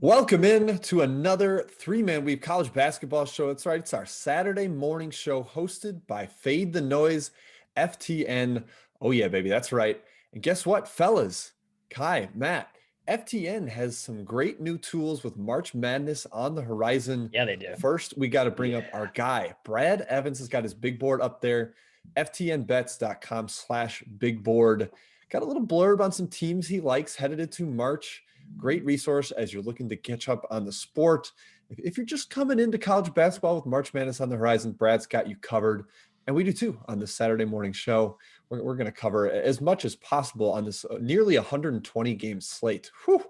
Welcome in to another three-man week college basketball show. That's right. It's our Saturday morning show hosted by Fade the Noise, FTN. Oh yeah, baby. That's right. And guess what, fellas? Kai, Matt, FTN has some great new tools with March Madness on the horizon. Yeah, they do. First, we got to bring up our guy. Brad Evans has got his big board up there. FTNBets.com/big board. Got a little blurb on some teams he likes headed into March. Great resource as you're looking to catch up on the sport. If you're just coming into college basketball with March Madness on the horizon, Brad's got you covered. And we do too on this Saturday morning show. We're going to cover as much as possible on this nearly 120 game slate. Whew.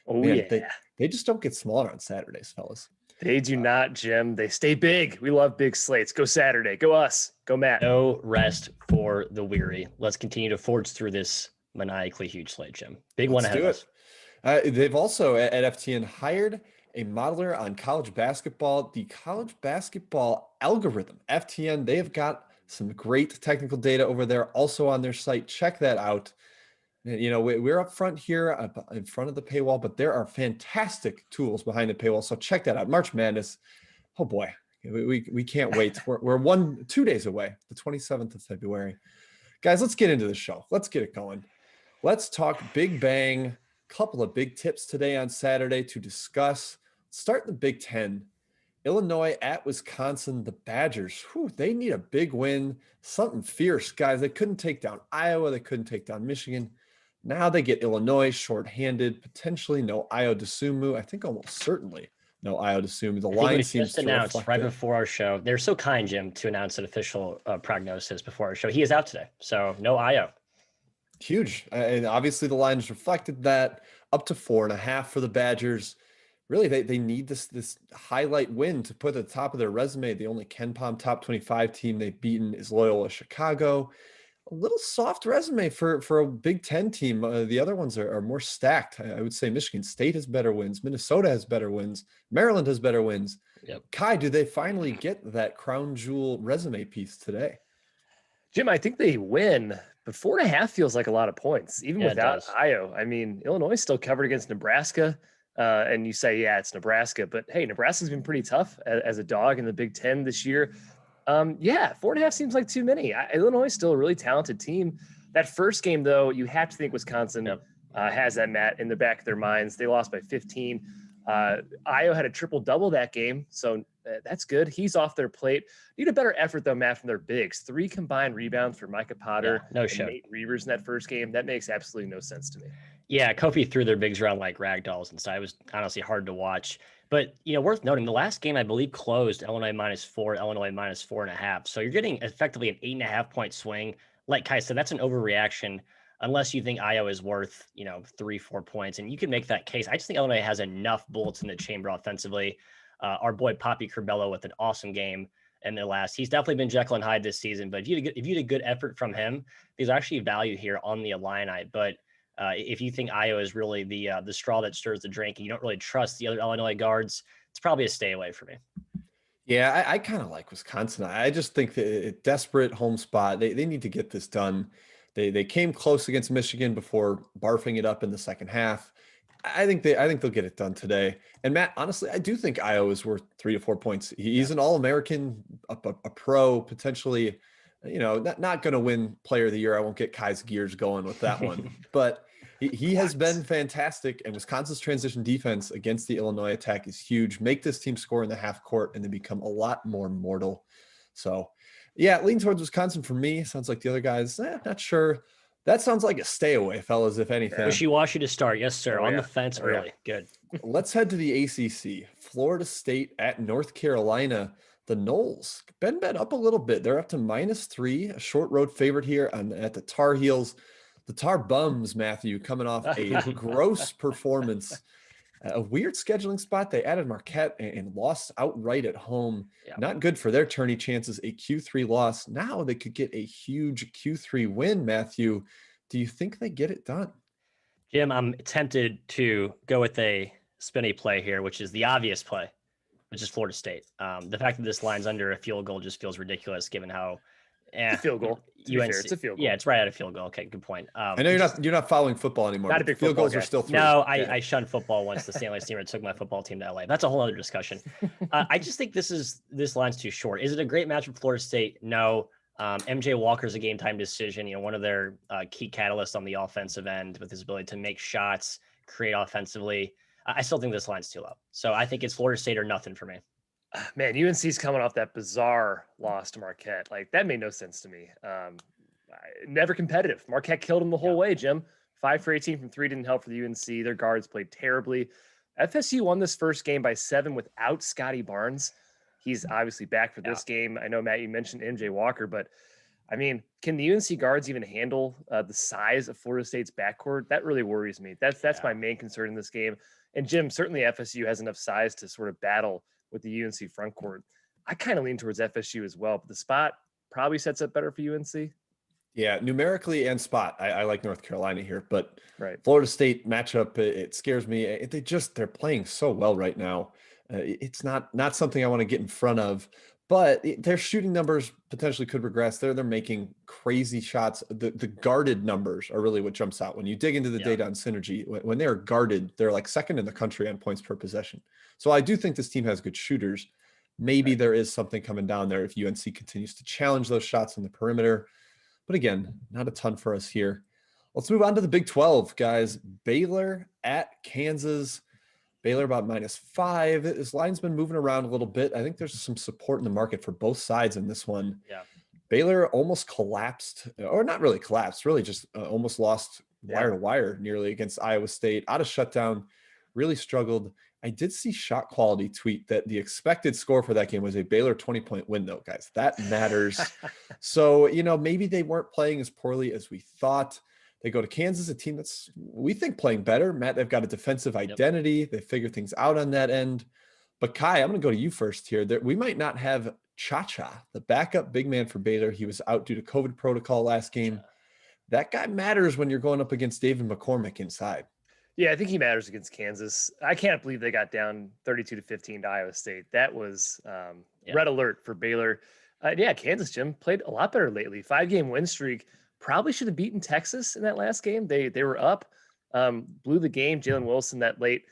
Oh, Man, yeah. they just don't get smaller on Saturdays, fellas. They do not, Jim. They stay big. We love big slates. Go Saturday. Go us. Go Matt. No rest for the weary. Let's continue to forge through this maniacally huge slate, Jim. Big one ahead of us. They've also at FTN hired a modeler on college basketball, the college basketball algorithm. FTN, they have got some great technical data over there also on their site. Check that out. You know, we're up front here in front of the paywall, but there are fantastic tools behind the paywall. So check that out. March Madness. Oh boy, we can't wait. We're 2 days away, the 27th of February. Guys, let's get into the show. Let's get it going. Let's talk Big Bang. Couple of big tips today on Saturday to discuss. Start the Big Ten. Illinois at Wisconsin. The Badgers, they need a big win. Something fierce, guys. They couldn't take down Iowa. They couldn't take down Michigan. Now they get Illinois shorthanded. Potentially no Ayo Dosunmu. I think almost certainly no Ayo Dosunmu. The line seems just announced right before our show. They're so kind, Jim, to announce an official prognosis before our show. He is out today, so no Ayo. Huge. And obviously the lines reflected that. Up to 4.5 for the Badgers. Really, they need this highlight win to put at the top of their resume. The only Ken Pom top 25 team they've beaten is Loyola Chicago. A little soft resume for a Big Ten team. The other ones are more stacked. I would say Michigan State has better wins. Minnesota has better wins. Maryland has better wins. Yep. Kai, do they finally get that crown jewel resume piece today? Jim, I think they win, but 4.5 feels like a lot of points, even without Ayo. I mean, Illinois still covered against Nebraska, and you say, yeah, it's Nebraska, but hey, Nebraska's been pretty tough as a dog in the Big Ten this year. 4.5 seems like too many. Illinois is still a really talented team. That first game, though, you have to think Wisconsin has that, Matt, in the back of their minds. They lost by 15. Ayo had a triple-double that game, so that's good. He's off their plate. Need a better effort, though, Matt, from their bigs. 3 combined rebounds for Micah Potter and Nate Reavers in that first game. That makes absolutely no sense to me. Yeah, Kofi threw their bigs around like rag dolls and stuff. It was honestly hard to watch. But, worth noting, the last game, I believe, closed Illinois -4, Illinois -4.5. So you're getting effectively an 8.5-point swing. Like Kai said, that's an overreaction unless you think Ayo is worth, 3-4 points. And you can make that case. I just think Illinois has enough bullets in the chamber offensively. Our boy Poppy Curbelo with an awesome game in their last. He's definitely been Jekyll and Hyde this season. But if you had a good effort from him, there's actually value here on the Illini. But if you think Ayo is really the straw that stirs the drink and you don't really trust the other Illinois guards, it's probably a stay away for me. Yeah, I kind of like Wisconsin. I just think that a desperate home spot. They need to get this done. They came close against Michigan before barfing it up in the second half. I think they'll get it done today. And Matt, honestly, I do think Ayo is worth 3 to 4 points. He's an All-American, a pro, potentially, not going to win Player of the Year. I won't get Kai's gears going with that one, but he has been fantastic. And Wisconsin's transition defense against the Illinois attack is huge. Make this team score in the half court, and they become a lot more mortal. So, yeah, lean towards Wisconsin for me. Sounds like the other guys, not sure. That sounds like a stay away, fellas, if anything. Wishy-washy to start. Yes, sir. On the fence early. Good. Let's head to the ACC. Florida State at North Carolina. The Noles been bet up a little bit. They're up to -3, a short road favorite here at the Tar Heels. The Tar Bums, Matthew, coming off a gross performance. A weird scheduling spot. They added Marquette and lost outright at home. Yeah. Not good for their tourney chances. A Q3 loss. Now they could get a huge Q3 win, Matthew. Do you think they get it done? Jim, I'm tempted to go with a spinny play here, which is the obvious play, which is Florida State. The fact that this line's under a field goal just feels ridiculous given how Yeah, It's a field goal. To be fair, it's a field goal. Yeah, it's right at a field goal. Okay, good point. I know you're not following football anymore. Not a big field goals guy. are still 3. No, I shunned football once the Stanley Steamer took my football team to LA. That's a whole other discussion. I just think this line's too short. Is it a great match with Florida State? No. MJ Walker's a game time decision. One of their key catalysts on the offensive end with his ability to make shots, create offensively. I still think this line's too low. So I think it's Florida State or nothing for me. Man, UNC's coming off that bizarre loss to Marquette. Like, that made no sense to me. Never competitive. Marquette killed them the whole way, Jim. 5 for 18 from 3 didn't help for the UNC. Their guards played terribly. FSU won this first game by 7 without Scotty Barnes. He's obviously back for this game. I know, Matt, you mentioned MJ Walker, but I mean, can the UNC guards even handle the size of Florida State's backcourt? That really worries me. That's my main concern in this game. And Jim, certainly FSU has enough size to sort of battle with the UNC front court. I kind of lean towards FSU as well, but the spot probably sets up better for UNC. Yeah, numerically and spot. I like North Carolina here, but right. Florida State matchup, it scares me. They're playing so well right now. It's not something I want to get in front of, but their shooting numbers potentially could regress. They're making crazy shots. The guarded numbers are really what jumps out when you dig into the data on synergy. When they're guarded, they're like second in the country on points per possession. So I do think this team has good shooters. Maybe there is something coming down there if UNC continues to challenge those shots on the perimeter. But again, not a ton for us here. Let's move on to the Big 12, guys. Baylor at Kansas. Baylor about -5. This line's been moving around a little bit. I think there's some support in the market for both sides in this one. Yeah. Baylor almost collapsed, or not really collapsed, really just almost lost wire to wire nearly against Iowa State. Out of shutdown, really struggled. I did see Shot Quality tweet that the expected score for that game was a Baylor 20-point win, though, guys. That matters. So, maybe they weren't playing as poorly as we thought. They go to Kansas, a team that's, we think, playing better. Matt, they've got a defensive identity. They figure things out on that end. But Kai, I'm going to go to you first here. We might not have Cha-Cha, the backup big man for Baylor. He was out due to COVID protocol last game. That guy matters when you're going up against David McCormick inside. Yeah, I think he matters against Kansas. I can't believe they got down 32-15 to Iowa State. That was red alert for Baylor. Kansas, Jim, played a lot better lately. 5-game win streak. Probably should have beaten Texas in that last game. They were up, blew the game. Jalen Wilson, that late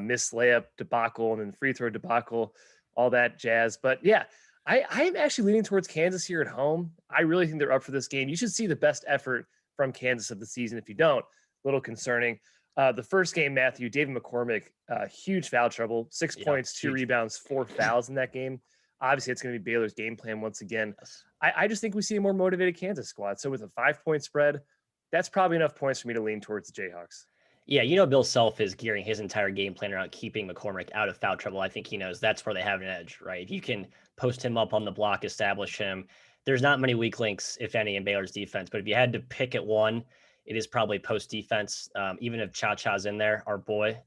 missed layup debacle and then free throw debacle, all that jazz. But yeah, I am actually leaning towards Kansas here at home. I really think they're up for this game. You should see the best effort from Kansas of the season. If you don't, a little concerning. The first game, Matthew, David McCormick, huge foul trouble, 6 points, 2 rebounds, 4 fouls in that game. Obviously, it's going to be Baylor's game plan once again. I just think we see a more motivated Kansas squad. So with a 5-point spread, that's probably enough points for me to lean towards the Jayhawks. Yeah, Bill Self is gearing his entire game plan around keeping McCormick out of foul trouble. I think he knows that's where they have an edge, right? If you can post him up on the block, establish him, there's not many weak links, if any, in Baylor's defense. But if you had to pick at one, it is probably post defense. Even if Cha-Cha's in there, our boy,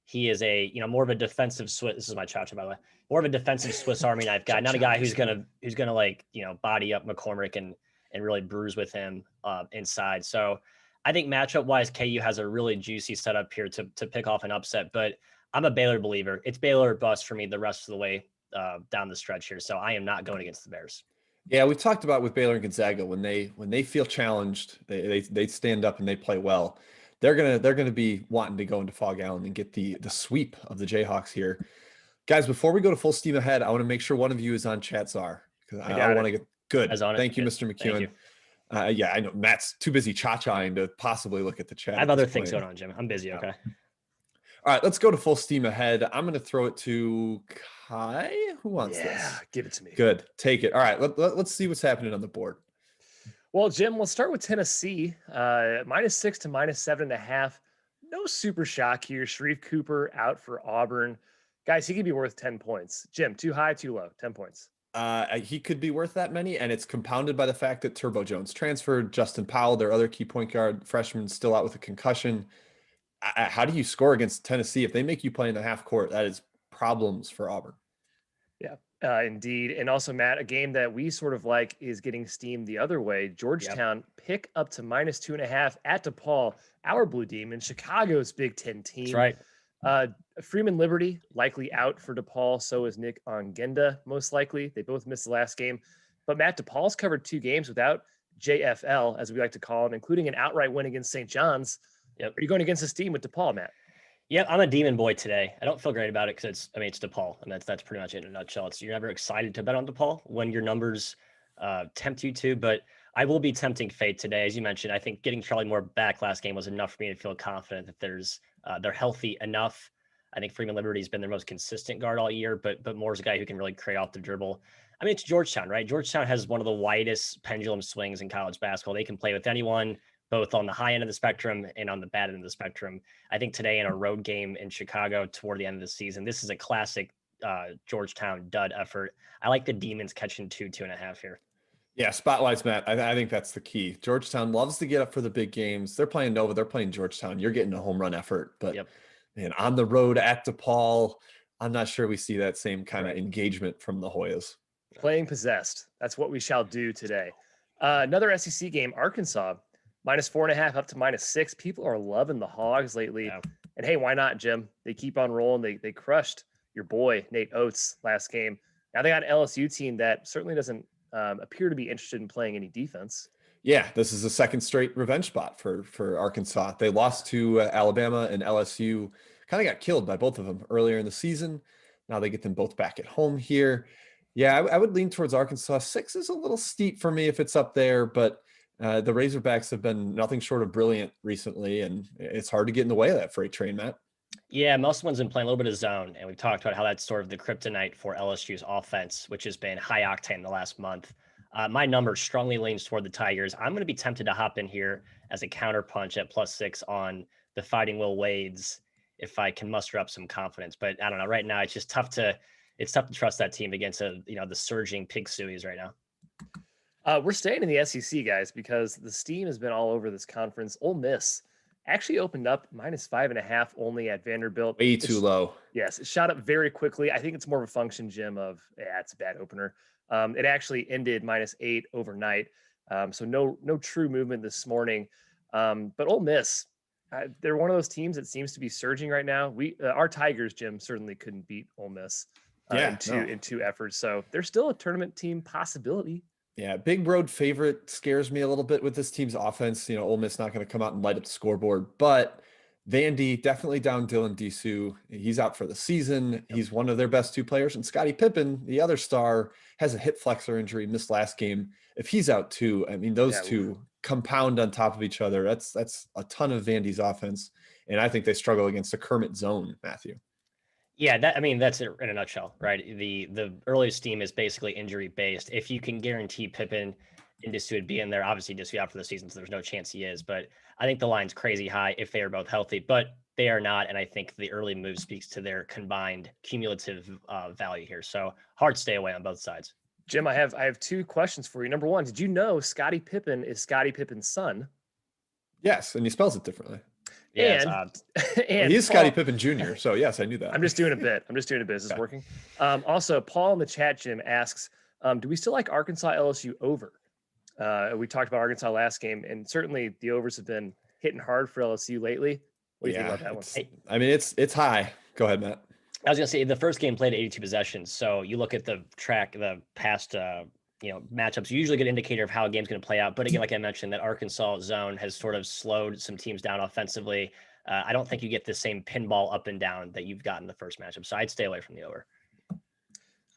he is a, more of a defensive Swiss. This is my Cha-Cha, by the way. More of a defensive Swiss Army knife guy, not a guy who's gonna like, body up McCormick and really bruise with him inside. So I think matchup wise, KU has a really juicy setup here to pick off an upset. But I'm a Baylor believer. It's Baylor or bust for me the rest of the way down the stretch here. So I am not going against the Bears. Yeah, we talked about with Baylor and Gonzaga when they feel challenged, they stand up and they play well. They're gonna be wanting to go into Fog Allen and get the sweep of the Jayhawks here. Guys, before we go to full steam ahead, I want to make sure one of you is on chat czar because I want to get good. Thank you, Mr. McEwen. I know Matt's too busy cha-chaing to possibly look at the chat. I have other things going on, Jim. I'm busy. Okay. All right, let's go to full steam ahead. I'm going to throw it to Kai. Who wants this? Yeah, give it to me. Good. Take it. All right, let's see what's happening on the board. Well, Jim, we'll start with Tennessee. -6 to -7.5. No super shock here. Sharif Cooper out for Auburn. Guys, he could be worth 10 points. Jim, too high, too low? 10 points. He could be worth that many, and it's compounded by the fact that Turbo Jones transferred. Justin Powell, their other key point guard freshman, still out with a concussion. How do you score against Tennessee? If they make you play in the half court, that is problems for Auburn. Yeah, indeed. And also, Matt, a game that we sort of like is getting steamed the other way. Georgetown pick up to -2.5 at DePaul, our Blue Demons, Chicago's Big Ten team. That's right. Freeman Liberty likely out for DePaul. So is Nick Ongenda, most likely. They both missed the last game. But Matt DePaul's covered 2 games without JFL, as we like to call him, including an outright win against St. John's. Yep. Are you going against this team with DePaul, Matt? Yeah, I'm a demon boy today. I don't feel great about it because it's DePaul, and that's pretty much it in a nutshell. You're never excited to bet on DePaul when your numbers tempt you to, but I will be tempting fate today. As you mentioned, I think getting Charlie Moore back last game was enough for me to feel confident that they're healthy enough. I think Freeman Liberty's been their most consistent guard all year, but Moore's a guy who can really create off the dribble. I mean, it's Georgetown, right? Georgetown has one of the widest pendulum swings in college basketball. They can play with anyone, both on the high end of the spectrum and on the bad end of the spectrum. I think today in a road game in Chicago toward the end of the season, this is a classic Georgetown dud effort. I like the Demons catching 2.5 here. Yeah, spotlights, Matt. I think that's the key. Georgetown loves to get up for the big games. They're playing Nova. They're playing Georgetown. You're getting a home run effort. But man, on the road at DePaul, I'm not sure we see that same kind of engagement from the Hoyas. Playing possessed. That's what we shall do today. Another SEC game, Arkansas, -4.5 up to -6. People are loving the Hogs lately. Yeah. And hey, why not, Jim? They keep on rolling. They crushed your boy, Nate Oates, last game. Now they got an LSU team that certainly doesn't appear to be interested in playing any defense. Yeah, this is a second straight revenge spot for Arkansas. They lost to Alabama, and LSU kind of got killed by both of them earlier in the season. Now they get them both back at home here. Yeah, I would lean towards Arkansas. 6 is a little steep for me if it's up there, but the Razorbacks have been nothing short of brilliant recently, and it's hard to get in the way of that freight train, Matt. Yeah, Musselman's been playing a little bit of zone, and we've talked about how that's sort of the kryptonite for LSU's offense, which has been high octane the last month. My number strongly leans toward the Tigers. I'm going to be tempted to hop in here as a counterpunch at +6 on the Fighting Will Wades if I can muster up some confidence. But I don't know. Right now, it's just tough to trust that team against the surging Pig Sueys right now. We're staying in the SEC, guys, because the steam has been all over this conference. Ole Miss actually opened up -5.5 only at Vanderbilt. Way too low. Yes, it shot up very quickly. I think it's more of a function, Jim, of it's a bad opener. It actually ended -8 overnight. So no true movement this morning. But Ole Miss, they're one of those teams that seems to be surging right now. Our Tigers, Jim, certainly couldn't beat Ole Miss in two efforts. So they're still a tournament team possibility. Yeah, big road favorite scares me a little bit with this team's offense. Ole Miss not going to come out and light up the scoreboard, but Vandy definitely down Dylan Disu. He's out for the season. Yep. He's one of their best 2 players. And Scottie Pippen, the other star, has a hip flexor injury, missed last game. If he's out too, I mean, those two compound on top of each other. That's a ton of Vandy's offense. And I think they struggle against a Kermit zone, Matthew. Yeah, that's it in a nutshell, right? The earliest team is basically injury based. If you can guarantee Pippen and Disu would be in there, obviously Disu out for the season, so there's no chance he is. But I think the line's crazy high if they are both healthy, but they are not. And I think the early move speaks to their combined cumulative value here. So hard to stay away on both sides. Jim, I have 2 questions for you. Number 1, did you know Scottie Pippen is Scottie Pippen's son? Yes, and he spells it differently. Yeah, and he's Scottie Pippen Jr. So yes, I knew that. I'm just doing a bit. Is this working? Also, Paul in the chat, Jim, asks, do we still like Arkansas LSU over? We talked about Arkansas last game, and certainly the overs have been hitting hard for LSU lately. What do you think about that one? I mean, it's high. Go ahead, Matt. I was gonna say the first game played at 82 possessions. So you look at the past matchups, you usually get an indicator of how a game's going to play out. But again, like I mentioned, that Arkansas zone has sort of slowed some teams down offensively. I don't think you get the same pinball up and down that you've got in the first matchup. So I'd stay away from the over.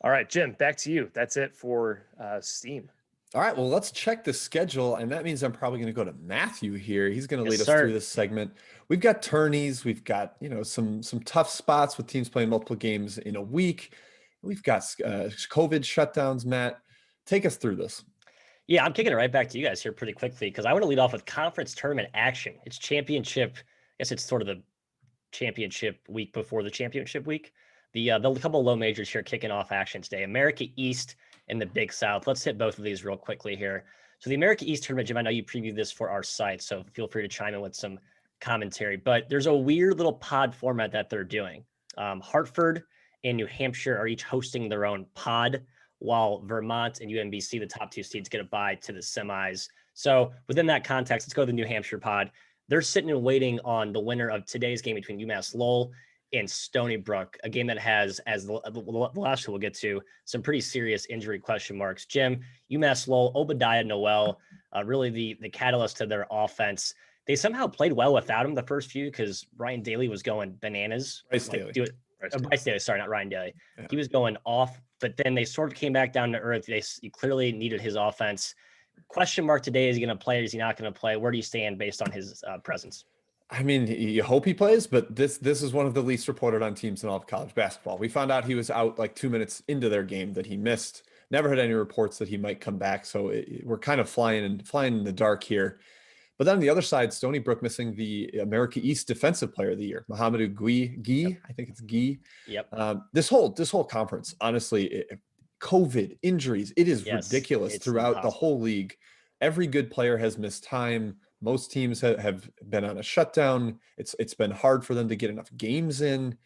All right, Jim, back to you. That's it for Steam. All right, well, let's check the schedule, and that means I'm probably going to go to Matthew here. He's going to lead us through this segment. We've got tourneys. We've got some tough spots with teams playing multiple games in a week. We've got COVID shutdowns, Matt. Take us through this. Yeah, I'm kicking it right back to you guys here pretty quickly because I want to lead off with conference tournament action. It's championship. I guess it's sort of the championship week before the championship week. The couple of low majors here kicking off action today. America East and the Big South. Let's hit both of these real quickly here. So the America East tournament, Jim, I know you previewed this for our site, so feel free to chime in with some commentary. But there's a weird little pod format that they're doing. Hartford and New Hampshire are each hosting their own pod, while Vermont and UMBC, the top 2 seeds, get a bye to the semis. So within that context, let's go to the New Hampshire pod. They're sitting and waiting on the winner of today's game between UMass Lowell and Stony Brook, a game that has, as the last we'll get to, some pretty serious injury question marks. Jim, UMass Lowell, Obadiah Noel, really the catalyst to their offense. They somehow played well without him the first few because Ryan Daly was going bananas. Bryce Daly. Bryce Daly, sorry, not Ryan Daly. Yeah. He was going off, but then they sort of came back down to earth. They clearly needed his offense. Question mark today, is he going to play or is he not going to play? Where do you stand based on his presence? I mean, you hope he plays, but this is one of the least reported on teams in all of college basketball. We found out he was out like 2 minutes into their game that he missed. Never had any reports that he might come back. So we're kind of flying in the dark here. But then on the other side, Stony Brook missing the America East Defensive Player of the Year, Mohamedou Guy. I think it's Guy. Yep. This whole conference, honestly, COVID injuries, it is ridiculous throughout the whole league. Every good player has missed time. Most teams have been on a shutdown. It's been hard for them to get enough games in.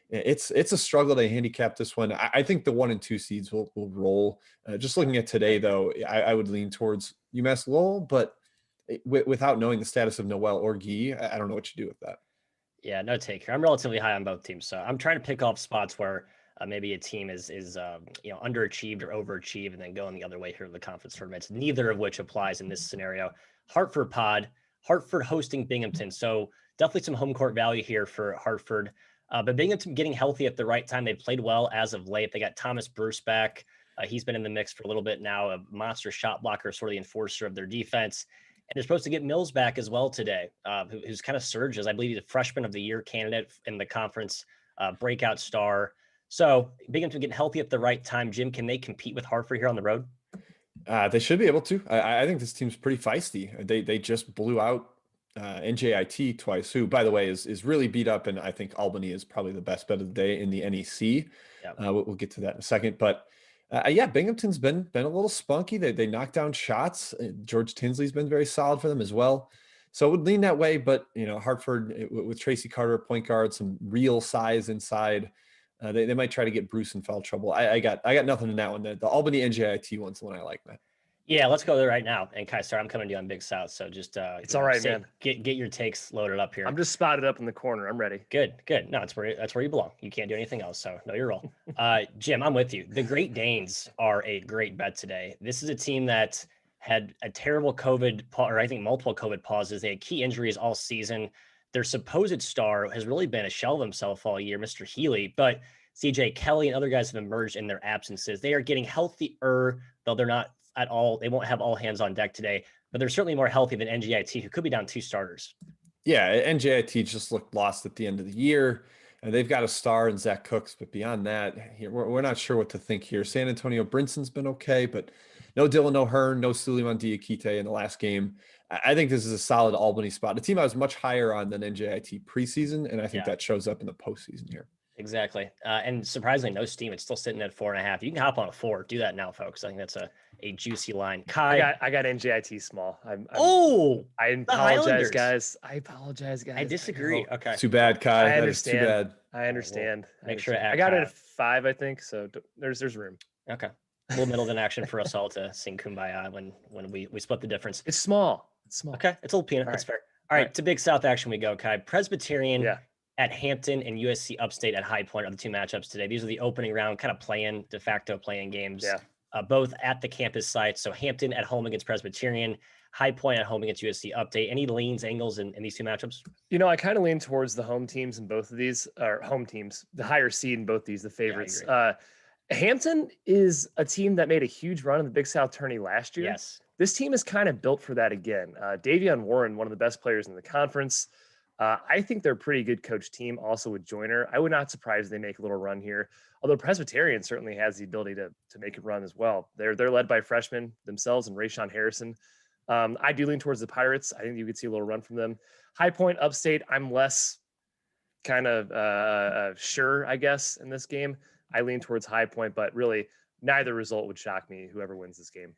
It's a struggle to handicap this one. I think the 1 and 2 seeds will roll. Just looking at today, though, I would lean towards UMass Lowell, but without knowing the status of Noel or Guy, I don't know what you do with that. Yeah, no take here. I'm relatively high on both teams, so I'm trying to pick off spots where maybe a team is underachieved or overachieved, and then going the other way here in the conference tournaments. Neither of which applies in this scenario. Hartford hosting Binghamton, so definitely some home court value here for Hartford. But Binghamton getting healthy at the right time. They played well as of late. They got Thomas Bruce back. He's been in the mix for a little bit now. A monster shot blocker, sort of the enforcer of their defense. And they're supposed to get Mills back as well today, who's kind of surges. I believe he's a freshman of the year candidate in the conference, breakout star. So Binghamton getting healthy at the right time. Jim, can they compete with Hartford here on the road? They should be able to. I think this team's pretty feisty. They just blew out NJIT twice, who, by the way, is really beat up. And I think Albany is probably the best bet of the day in the NEC. Yep. We'll get to that in a second. But Binghamton's been a little spunky. They knock down shots. George Tinsley's been very solid for them as well. So it would lean that way. But, Hartford with Tracy Carter, point guard, some real size inside. They might try to get Bruce in foul trouble. I got nothing in that one. The Albany NJIT one's the one I like, man. Yeah, let's go there right now. And Kai, sorry, I'm coming to you on Big South, so just it's all right, man. Get your takes loaded up here. I'm just spotted up in the corner. I'm ready. Good. No, that's where you belong. You can't do anything else, so know your role. Jim, I'm with you. The Great Danes are a great bet today. This is a team that had a terrible multiple COVID pauses. They had key injuries all season. Their supposed star has really been a shell of himself all year, Mr. Healy, but CJ Kelly and other guys have emerged in their absences. They are getting healthier, though they're not at all. They won't have all hands on deck today, but they're certainly more healthy than NJIT, who could be down 2 starters. Yeah, NJIT just looked lost at the end of the year. And they've got a star in Zach Cooks, but beyond that, we're not sure what to think here. San Antonio Brinson's been okay, but no Dylan O'Hearn, no Suleiman Diakite in the last game. I think this is a solid Albany spot. A team I was much higher on than NJIT preseason, and I think that shows up in the postseason here. Exactly. And surprisingly, no steam. It's still sitting at 4.5. You can hop on a 4. Do that now, folks. I think that's a juicy line. Kai, I got NJIT small. I apologize, guys. I disagree. Okay. Too bad, Kai. I understand. Too bad. I understand. Make sure I got it at 5, I think. So there's room. Okay. A little middle of action for us all to sing Kumbaya when we split the difference. It's small. Okay. It's a little peanut. That's fair. All right. To Big South action we go, Kai. Presbyterian at Hampton and USC Upstate at High Point are the 2 matchups today. These are the opening round kind of de facto play-in games. Yeah. Both at the campus site. So Hampton at home against Presbyterian, High Point at home against USC Update. Any leans, angles in these 2 matchups? I kind of lean towards the home teams in both of these, or home teams, the higher seed in both these, the favorites. Hampton is a team that made a huge run in the Big South tourney last year. Yes. This team is kind of built for that again. Davion Warren, one of the best players in the conference. I think they're a pretty good coach team also with Joyner. I would not surprise if they make a little run here. Although Presbyterian certainly has the ability to make a run as well. They're led by freshmen themselves and Rayshawn Harrison. I do lean towards the Pirates. I think you could see a little run from them. High Point, Upstate, I'm less kind of sure, I guess, in this game. I lean towards High Point, but really neither result would shock me, whoever wins this game.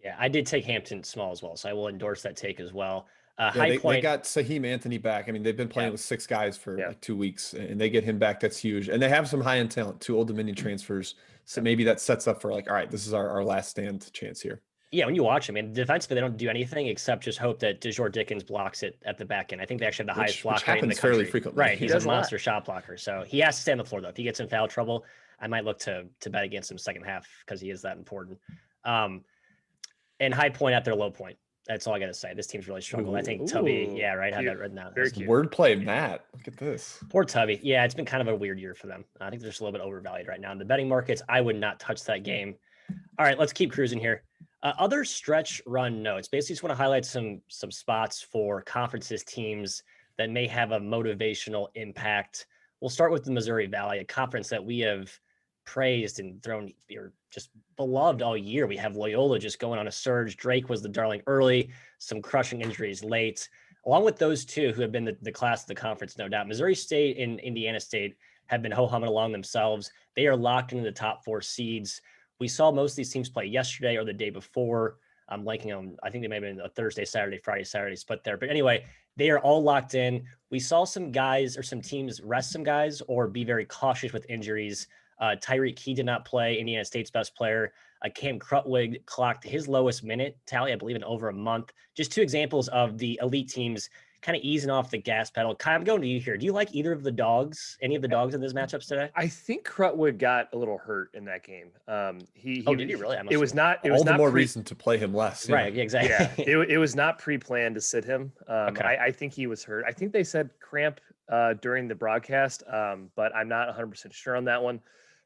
Yeah, I did take Hampton small as well, so I will endorse that take as well. High Point, they got Saheem Anthony back. I mean, they've been playing with 6 guys for like 2 weeks, and they get him back. That's huge. And they have some high-end talent, 2 Old Dominion transfers. So maybe that sets up for all right, this is our last stand chance here. Yeah, when you watch them, and defensively, they don't do anything except just hope that DeJour Dickens blocks it at the back end. I think they actually have the highest block rate in the happens country. fairly frequently. Right, He he's a does a lot. monster shot blocker, so he has to stay on the floor though. If he gets in foul trouble, I might look to bet against him second half because he is that important. And high point at their low point. That's all I got to say. This team's really struggled. I think Tubby, yeah, right, had that written down. Very cute. Wordplay, Matt. Look at this. Poor Tubby. Yeah, it's been kind of a weird year for them. I think they're just a little bit overvalued right now in the betting markets. I would not touch that game. All right, let's keep cruising here. Other stretch run notes. Basically, just want to highlight some spots for conferences teams that may have a motivational impact. We'll start with the Missouri Valley, a conference that we have praised and thrown or just beloved all year. We have Loyola just going on a surge. Drake was the darling early, some crushing injuries late. Along with those two who have been the class of the conference, no doubt. Missouri State and Indiana State have been ho-humming along themselves. They are locked into the top 4 seeds. We saw most of these teams play yesterday or the day before. I'm liking them. I think they may have been a Thursday, Saturday, Friday, Saturday split there. But anyway, they are all locked in. We saw some guys or some teams rest some guys or be very cautious with injuries. Tyreek Key did not play, Indiana State's best player. Cam Crutwig clocked his lowest minute tally, I believe, in over a month. Just 2 examples of the elite teams kind of easing off the gas pedal. Kai, I'm going to you here. Do you like either of the dogs, any of the dogs in these matchups today? I think Crutwood got a little hurt in that game. Did he really? It was not. It all was the not more reason to play him less. Right, exactly. Yeah, it was not pre-planned to sit him. Okay. I think he was hurt. I think they said cramp during the broadcast, but I'm not 100% sure on that one.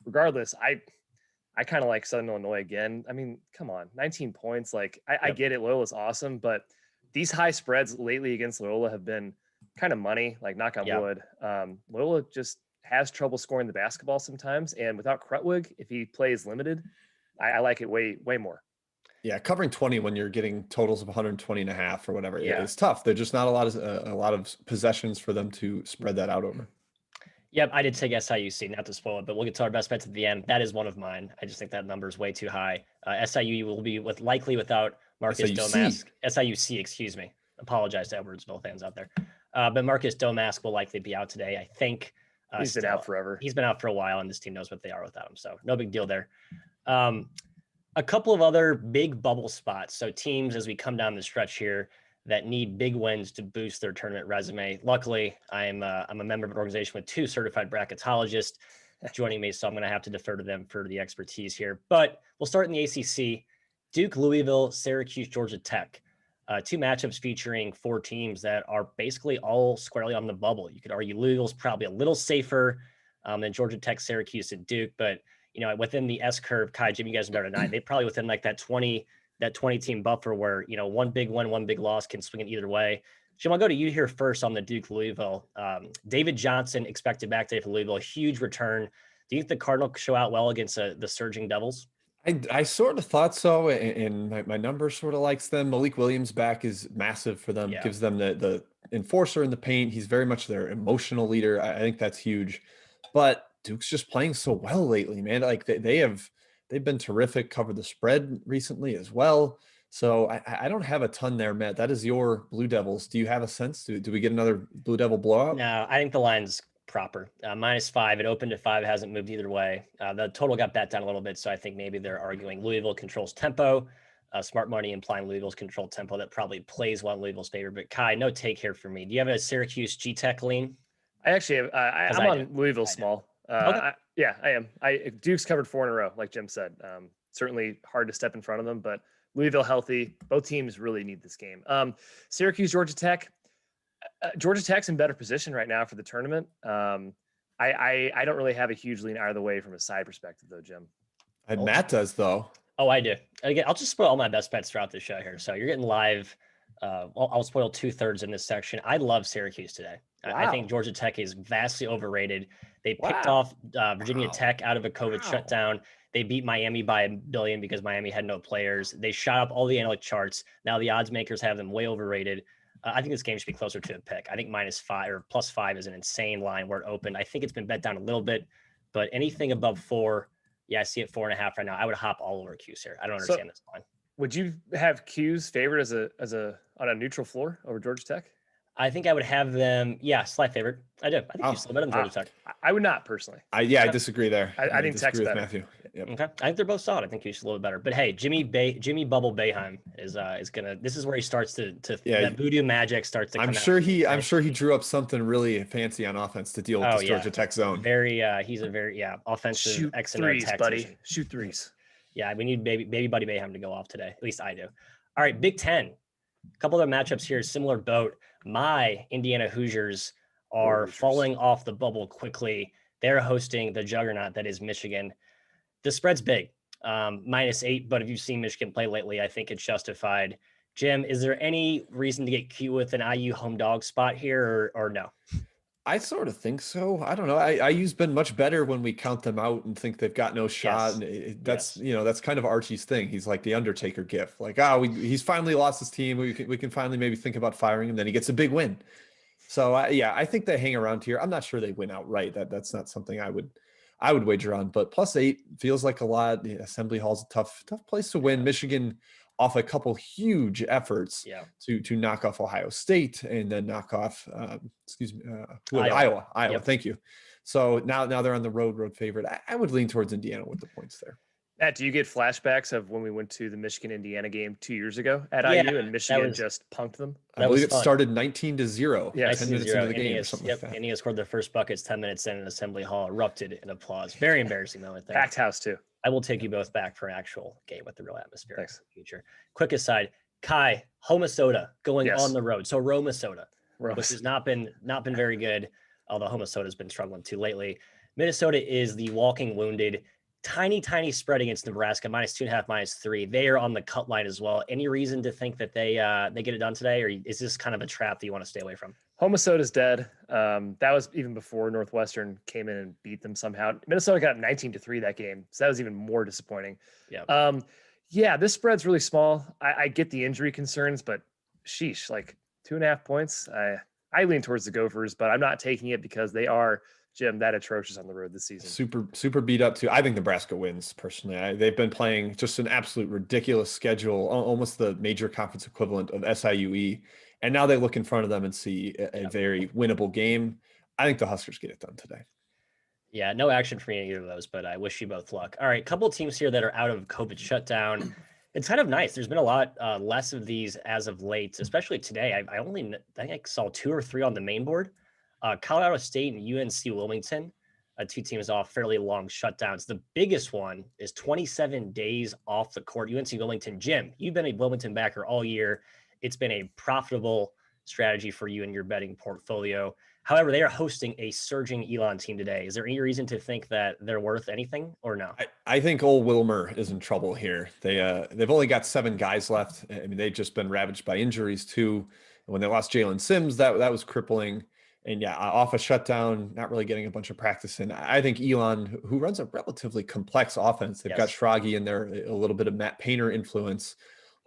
Regardless, I kind of like Southern Illinois again. I mean, come on, 19 points. Like I get it. Loyola's awesome, but these high spreads lately against Loyola have been kind of money, like knock on wood. Loyola just has trouble scoring the basketball sometimes. And without Crutwig, if he plays limited, I like it way more. Yeah, covering 20 when you're getting totals of 120 and a half or whatever, it's tough. There's just not a lot of possessions for them to spread that out over. Yep, I did take SIUC, not to spoil it, but we'll get to our best bets at the end. That is one of mine. I just think that number is way too high. SIU will be likely without Marcus Domask. SIUC, excuse me. Apologize to Edwardsville fans out there. But Marcus Domask will likely be out today. I think he's been out forever. He's been out for a while, and this team knows what they are without him. So no big deal there. A couple of other big bubble spots. So teams, as we come down the stretch here, that need big wins to boost their tournament resume. Luckily, I'm a member of an organization with 2 certified bracketologists joining me, so I'm going to have to defer to them for the expertise here. But we'll start in the ACC. Duke, Louisville, Syracuse, Georgia Tech. 2 matchups featuring 4 teams that are basically all squarely on the bubble. You could argue Louisville's probably a little safer than Georgia Tech, Syracuse, and Duke, but within the S curve, Kai, Jim, you guys are better tonight. They probably within like that 20 team buffer where, one big win, one big loss can swing it either way. Jim, I'll go to you here first on the Duke Louisville. David Johnson expected back today for Louisville, a huge return. Do you think the Cardinals show out well against the surging Devils? I sort of thought so, and my number sort of likes them. Malik Williams back is massive for them, gives them the enforcer in the paint. He's very much their emotional leader. I think that's huge. But Duke's just playing so well lately, man. Like they've been terrific, covered the spread recently as well. So I don't have a ton there, Matt. That is your Blue Devils. Do you have a sense? Do we get another Blue Devil blowout? No, I think the line's proper. -5. It opened to 5. It hasn't moved either way. The total got bet down a little bit, so I think maybe they're arguing Louisville controls tempo. Smart money implying Louisville's controlled tempo. That probably plays well in Louisville's favor. But Kai, no take here for me. Do you have a Syracuse G-Tech lean? I actually have. I'm on Louisville small. Okay. I am. Duke's covered 4 in a row, like Jim said. Certainly hard to step in front of them, but Louisville healthy. Both teams really need this game. Syracuse, Georgia Tech. Georgia Tech's in better position right now for the tournament. I don't really have a huge lean either way from a side perspective, though, Jim. Matt does, though. Oh, I do. Again, I'll just spoil all my best bets throughout the show here. So you're getting live. I'll spoil 2/3 in this section. I love Syracuse today. Wow. I think Georgia Tech is vastly overrated. They picked off Virginia Tech out of a COVID shutdown. They beat Miami by $1 billion because Miami had no players. They shot up all the analytic charts. Now the odds makers have them way overrated. I think this game should be closer to a pick. I think -5 or +5 is an insane line where it opened. I think it's been bet down a little bit, but anything above 4, I see it 4.5 right now. I would hop all over Q's here. I don't understand this line. Would you have Q's favored as a on a neutral floor over Georgia Tech? I think I would have them, slight favorite. I do. I think Q's still better than Georgia Tech. I would not personally. I disagree there. I think Tech's better. Matthew. Yep. Okay, I think they're both solid. I think he's a little bit better. But hey, Jimmy Bubble Boeheim is gonna. This is where he starts to that voodoo magic starts to come out. I'm sure he drew up something really fancy on offense to deal with this Georgia Tech zone. He's a very offensive shoot X threes, and O buddy. tactician. Shoot threes. Yeah, we need baby buddy Boeheim to go off today. At least I do. All right, Big Ten. A couple other matchups here, similar boat. My Indiana Hoosiers are falling off the bubble quickly. They're hosting the juggernaut that is Michigan. The spread's big, -8, but if you've seen Michigan play lately, I think it's justified. Jim, is there any reason to get cute with an IU home dog spot here or no? I sort of think so. I don't know. IU's been much better when we count them out and think they've got no shot. Yes. And that's that's kind of Archie's thing. He's like the Undertaker gif. Like, he's finally lost his team. We can finally maybe think about firing him. Then he gets a big win. So I think they hang around here. I'm not sure they win outright. That's not something I would wager on. But +8 feels like a lot. The Assembly Hall's a tough place to win. Michigan off a couple huge efforts to knock off Ohio State and then knock off Iowa. Yep. Thank you. So now they're on the road favorite. I would lean towards Indiana with the points there. Matt, do you get flashbacks of when we went to the Michigan-Indiana game 2 years ago at IU and Michigan just punked them? I believe it started 19-0. Yeah, 10 minutes into the game or something like that. Indiana scored their first buckets 10 minutes in, and Assembly Hall erupted in applause. Very embarrassing moment there. Packed house too. I will take you both back for an actual game with the real atmosphere in the future. Quick aside, Kai, Homasoda going on the road. So Roma Soda, which has not been very good, although Homasoda has been struggling too lately. Minnesota is the walking wounded. Tiny spread against Nebraska, -2.5, -3. They are on the cut line as well. Any reason to think that they get it done today, or is this kind of a trap that you want to stay away from? Homasoda's dead. That was even before Northwestern came in and beat them somehow. Minnesota got 19-3 that game, so that was even more disappointing. Yeah. This spread's really small. I get the injury concerns, but sheesh, like 2.5 points. I lean towards the Gophers, but I'm not taking it because they are, Jim, that atrocious on the road this season. Super beat up too. I think Nebraska wins personally. They've been playing just an absolute ridiculous schedule, almost the major conference equivalent of SIUE. And now they look in front of them and see a very winnable game. I think the Huskers get it done today. Yeah, no action for me in either of those, but I wish you both luck. All right, a couple of teams here that are out of COVID shutdown. It's kind of nice. There's been a lot less of these as of late, especially today. I think I saw 2 or 3 on the main board. Colorado State and UNC Wilmington, 2 teams off fairly long shutdowns. The biggest one is 27 days off the court. UNC Wilmington, Jim, you've been a Wilmington backer all year. It's been a profitable strategy for you in your betting portfolio. However, they are hosting a surging Elon team today. Is there any reason to think that they're worth anything or no? I think old Wilmer is in trouble here. They've only got 7 guys left. I mean, they've just been ravaged by injuries too. When they lost Jalen Sims, that was crippling. And off a shutdown, not really getting a bunch of practice in. I think Elon, who runs a relatively complex offense, they've got Schrage in there, a little bit of Matt Painter influence,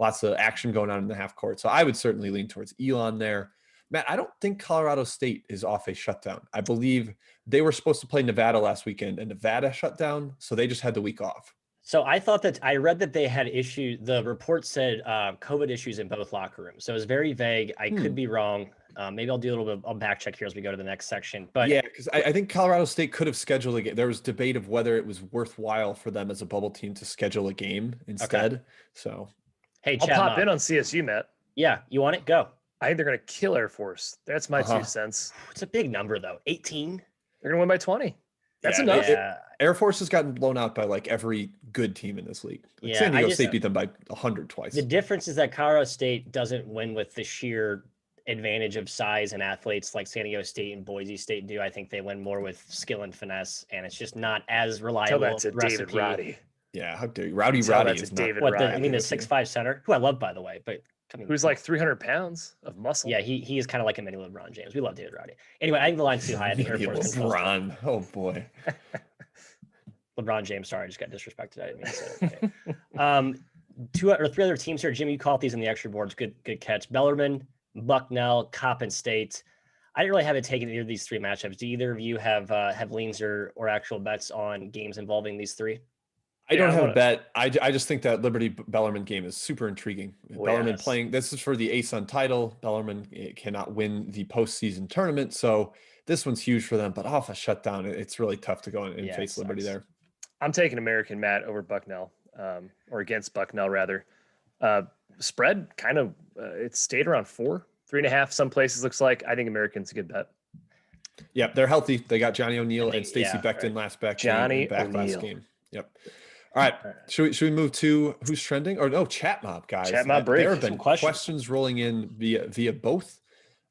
lots of action going on in the half court. So I would certainly lean towards Elon there. Matt, I don't think Colorado State is off a shutdown. I believe they were supposed to play Nevada last weekend, and Nevada shut down, so they just had the week off. So I read that they had issues. The report said COVID issues in both locker rooms. So it was very vague. I could be wrong. Maybe I'll do a little bit. I'll back check here as we go to the next section. But yeah, because I think Colorado State could have scheduled a game. There was debate of whether it was worthwhile for them as a bubble team to schedule a game instead. Okay. So, hey, I'll pop in on CSU, Matt. Yeah, you want it? Go. I think they're going to kill Air Force. That's my 2 cents. It's a big number though. 18. They're going to win by 20. That's enough. Air Force has gotten blown out by like every good team in this league. San Diego State beat them by 100 twice. The difference is that Colorado State doesn't win with the sheer advantage of size and athletes like San Diego State and Boise State do. I think they win more with skill and finesse, and it's just not as reliable. Tell that to David Roddy. Yeah, how dare you? Roddy is not Roddy. The 6'5" center, who I love, by the way, but who's like 300 pounds of muscle. Yeah, he is kind of like a mini LeBron James. We love David Roddy. Anyway, I think the line's too high. I think Air Force LeBron. Oh boy. LeBron James. Sorry, I just got disrespected. I didn't mean to say that. Okay. 2 or 3 other teams here. Jim, you caught these in the extra boards. Good catch. Bellarmine, Bucknell, Coppin State. I didn't really have it taken either of these 3 matchups. Do either of you have leans or actual bets on games involving these 3? I don't have a bet. I just think that Liberty Bellarmine game is super intriguing. Bellarmine playing, this is for the ASUN title. Bellarmine cannot win the postseason tournament, so this one's huge for them. But off a shutdown, it's really tough to go and face Liberty there. I'm taking American, Matt, over Bucknell, or against Bucknell rather. Spread kind of it stayed around 3.5. Some places looks like. I think American's a good bet. Yep, they're healthy. They got Johnny O'Neill and Stacey Beckton last back last game. Yep. All right. Should we move to who's trending? Or no, chat mob, guys. Chat mob break. There have been questions rolling in via both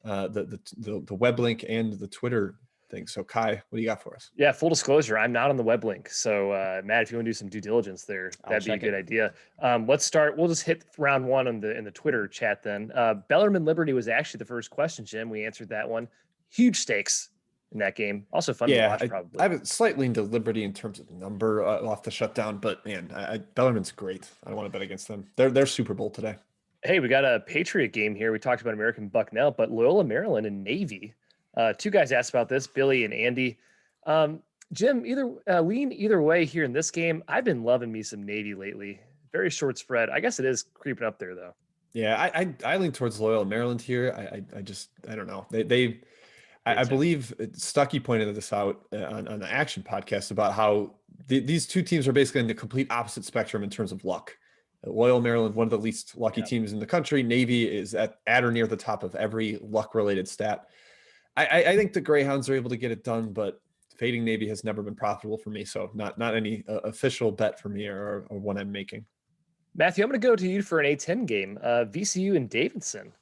the web link and the Twitter thing. So Kai, what do you got for us? Yeah, full disclosure, I'm not on the web link. So Matt, if you want to do some due diligence there, that'd be a good idea. Let's start. We'll just hit round one in the Twitter chat then. Bellarmine Liberty was actually the first question, Jim. We answered that one. Huge stakes in that game. Also fun to watch, probably. I have slightly into Liberty in terms of number off the shutdown, but man, Bellarmine's great. I don't want to bet against them. They're Super Bowl today. Hey, we got a Patriot game here. We talked about American Bucknell, but Loyola Maryland and Navy. Two guys asked about this, Billy and Andy. Jim, lean either way here in this game. I've been loving me some Navy lately. Very short spread. I guess it is creeping up there though. Yeah, I lean towards Loyola Maryland here. I don't know. I believe Stuckey pointed this out on the Action podcast about how these two teams are basically in the complete opposite spectrum in terms of luck. Loyola Maryland, one of the least lucky teams in the country. Navy is at or near the top of every luck-related stat. I think the Greyhounds are able to get it done, but fading Navy has never been profitable for me. So not any official bet for me or one I'm making. Matthew, I'm going to go to you for an A10 game. VCU and Davidson.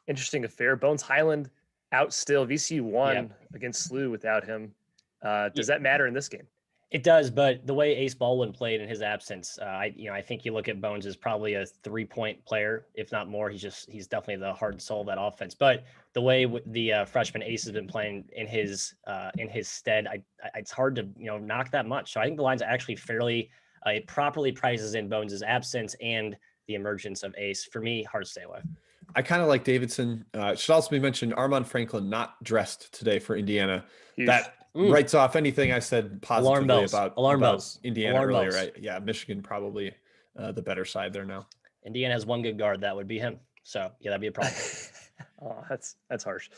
Interesting affair. Bones Highland out still. VCU won against SLU without him. Does that matter in this game? It does, but the way Ace Baldwin played in his absence, I think you look at Bones as probably a 3-point player, if not more. He's definitely the heart and soul of that offense. But the way the freshman Ace has been playing in his stead, it's hard to knock that much. So I think the line's actually fairly it properly prices in Bones' absence and the emergence of Ace. For me, hard to stay away. I kind of like Davidson. Should also be mentioned Armand Franklin not dressed today for Indiana. Huge. That writes off anything I said positively about Indiana earlier. Right? Yeah, Michigan probably the better side there now. Indiana has one good guard. That would be him. So yeah, that'd be a problem. Oh, that's harsh.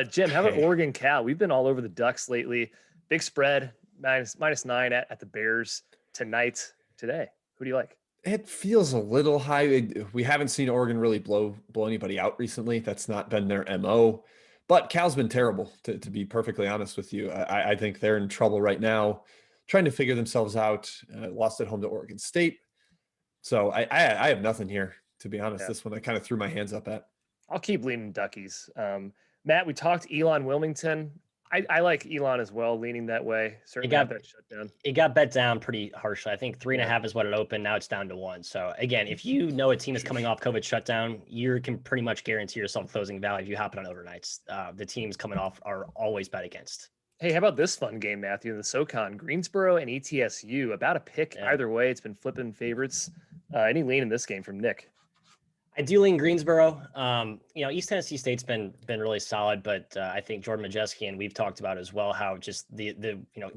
Jim, how about Oregon Cal? We've been all over the Ducks lately. Big spread, -9 at the Bears today. Who do you like? It feels a little high. We haven't seen Oregon really blow anybody out recently. That's not been their MO. But Cal's been terrible, to be perfectly honest with you. I think they're in trouble right now, trying to figure themselves out. Lost at home to Oregon State. So I have nothing here, to be honest. Yeah. This one I kind of threw my hands up at. I'll keep leaning Duckies. Matt, we talked Elon Wilmington. I like Elon as well, leaning that way. Certainly got that shut down. It got bet down pretty harshly. I think 3.5 is what it opened. Now it's down to 1. So again, if you know a team is coming off COVID shutdown, you can pretty much guarantee yourself closing value if you hop it on overnights. The teams coming off are always bet against. Hey, how about this fun game, Matthew? In the SoCon, Greensboro and ETSU. About a pick either way. It's been flipping favorites. Any lean in this game from Nick? I do lean Greensboro. East Tennessee State's been really solid, but I think Jordan Majeski, and we've talked about as well how just the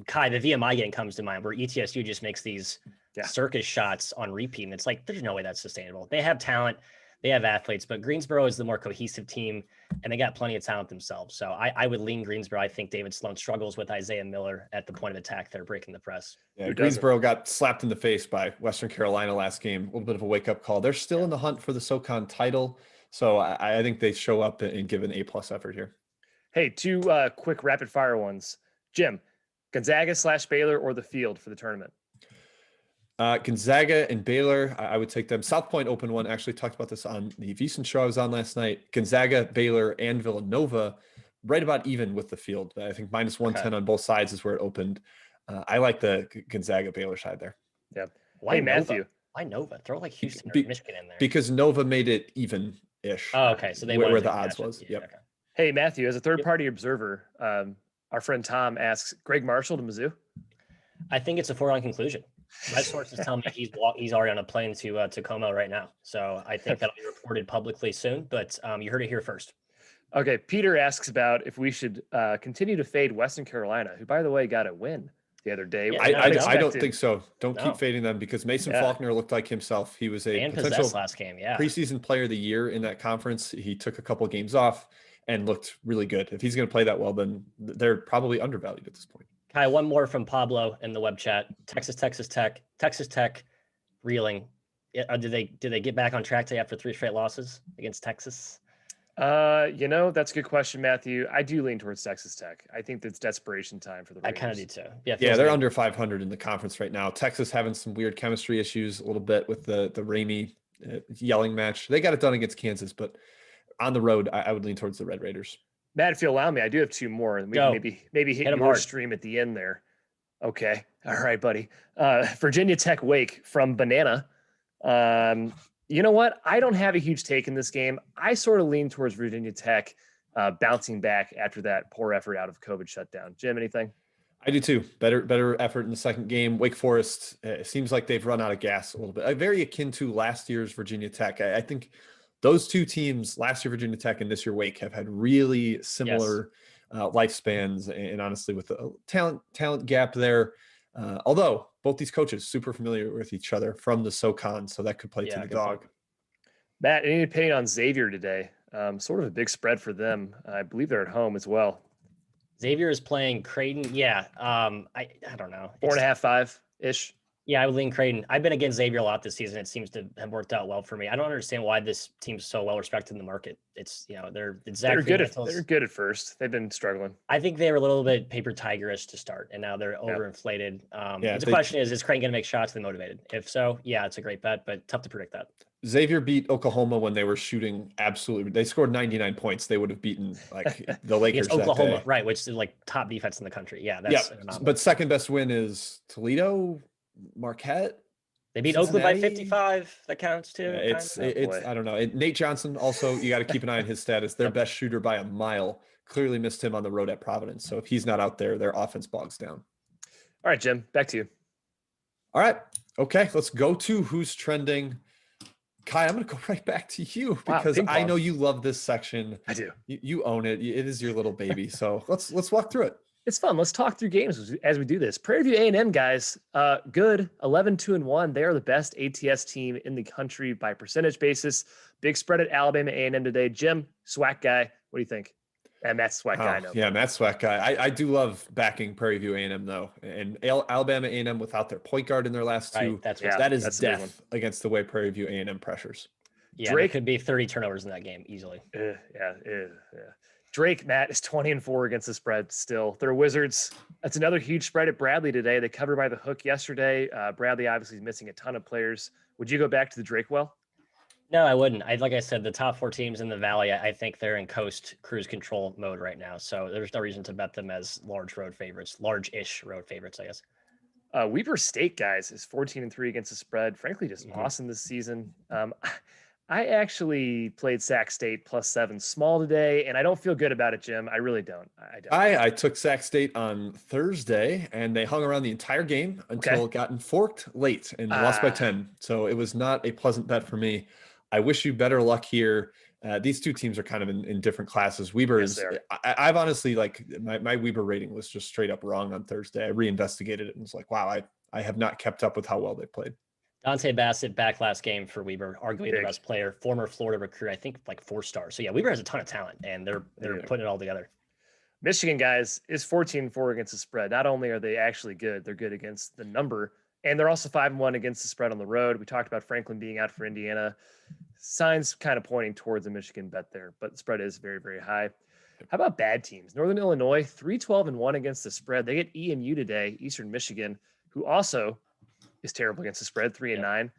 Kai, the VMI game comes to mind where ETSU just makes these circus shots on repeat, and it's like there's no way that's sustainable. They have talent, they have athletes, but Greensboro is the more cohesive team, and they got plenty of talent themselves. So I would lean Greensboro. I think David Sloan struggles with Isaiah Miller at the point of attack. They're breaking the press. Yeah, Greensboro got slapped in the face by Western Carolina last game. A little bit of a wake-up call. They're still in the hunt for the SoCon title, so I think they show up and give an A+ effort here. Hey, two quick rapid-fire ones. Jim, Gonzaga / Baylor or the field for the tournament? Gonzaga and Baylor, I would take them. South Point open one. Actually talked about this on the VSiN show I was on last night. Gonzaga, Baylor, and Villanova, right about even with the field. I think -110 on both sides is where it opened. I like the Gonzaga Baylor side there. Yeah. Why Matthew? Why Nova? Throw like Houston or Michigan in there. Because Nova made it even-ish. Oh, okay. So they where the odds was. Yeah, yep. Okay. Hey, Matthew, as a third-party observer, our friend Tom asks, Greg Marshall to Mizzou? I think it's a foregone conclusion. My sources tell me he's already on a plane to Tacoma right now. So I think that'll be reported publicly soon, but you heard it here first. Okay. Peter asks about if we should continue to fade Western Carolina, who, by the way, got a win the other day. Yeah, I don't think so. Don't keep fading them because Mason Faulkner looked like himself. He was a potential last game, preseason player of the year in that conference. He took a couple of games off and looked really good. If he's going to play that well, then they're probably undervalued at this point. Kai, one more from Pablo in the web chat. Texas Tech reeling. Did they get back on track today after 3 straight losses against Texas? That's a good question, Matthew. I do lean towards Texas Tech. I think that's desperation time for the Raiders. I kind of do too. Yeah, they're under 500 in the conference right now. Texas having some weird chemistry issues a little bit with the Ramey yelling match. They got it done against Kansas, but on the road, I would lean towards the Red Raiders. Matt, if you allow me, I do have 2 more, and we can maybe hit your stream at the end there. Okay, all right, buddy. Virginia Tech Wake from Banana. You know what? I don't have a huge take in this game. I sort of lean towards Virginia Tech bouncing back after that poor effort out of COVID shutdown. Jim, anything? I do too. Better effort in the second game. Wake Forest seems like they've run out of gas a little bit. Very akin to last year's Virginia Tech. I think those 2 teams, last year Virginia Tech and this year Wake, have had really similar lifespans, and honestly, with a talent gap there. Although both these coaches super familiar with each other from the SoCon, so that could play to the dog. Matt, any opinion on Xavier today? Sort of a big spread for them. I believe they're at home as well. Xavier is playing Creighton. Yeah. I don't know. 4.5, 5-ish. Yeah, I would lean Creighton. I've been against Xavier a lot this season. It seems to have worked out well for me. I don't understand why this team's so well respected in the market. It's, they're good at first. They've been struggling. I think they were a little bit paper tigerish to start, and now they're overinflated. The question is Creighton going to make shots? They motivated? If so, yeah, it's a great bet, but tough to predict that. Xavier beat Oklahoma when they were shooting absolutely. They scored 99 points. They would have beaten the Lakers. It's Oklahoma, that day. Right? Which is top defense in the country. Yeah, that's but second best win is Toledo, Marquette. They beat Oakland by 55. That counts too. Yeah, it's I don't know. Nate Johnson also, you got to keep an eye on his status. Their best shooter by a mile. Clearly missed him on the road at Providence. So if he's not out there, their offense bogs down. All right, Jim, back to you. All right. Okay, let's go to who's trending. Kai, I'm going to go right back to you because I know you love this section. I do. You own it. It is your little baby. So let's walk through it. It's fun. Let's talk through games as we do this. Prairie View A&M guys, good 11-2-1. They are the best ATS team in the country by percentage basis. Big spread at Alabama A&M today. Jim, SWAC guy, what do you think? And Matt's SWAC guy. No. Yeah, Matt's SWAC guy. I do love backing Prairie View A&M though, and Alabama A&M without their point guard in their last 2. That is death against the way Prairie View A&M pressures. Yeah, Drake could be 30 turnovers in that game easily. Yeah. Drake, Matt, is 20-4 against the spread still. They're Wizards. That's another huge spread at Bradley today. They covered by the hook yesterday. Bradley obviously is missing a ton of players. Would you go back to the Drake well? No, I wouldn't. Like I said, the top 4 teams in the Valley, I think they're in cruise control mode right now. So there's no reason to bet them as large-ish road favorites, I guess. Weber State, guys, is 14-3 against the spread. Frankly, just awesome this season. I actually played Sac State +7 small today, and I don't feel good about it, Jim. I really don't. I took Sac State on Thursday, and they hung around the entire game until it got forked late and lost by 10. So it was not a pleasant bet for me. I wish you better luck here. These 2 teams are kind of in different classes. Weber is. I've honestly my Weber rating was just straight up wrong on Thursday. I reinvestigated it and was like, wow, I have not kept up with how well they played. Dante Bassett back last game for Weber, arguably the best player, former Florida recruit, I think 4 stars. So yeah, Weber has a ton of talent, and they're putting it all together. Michigan, guys, is 14-4 against the spread. Not only are they actually good, they're good against the number, and they're also 5-1 against the spread on the road. We talked about Franklin being out for Indiana. Signs kind of pointing towards a Michigan bet there, but the spread is very, very high. How about bad teams? Northern Illinois, 3-12-1 against the spread. They get EMU today, Eastern Michigan, who also is terrible against the spread, 3-9.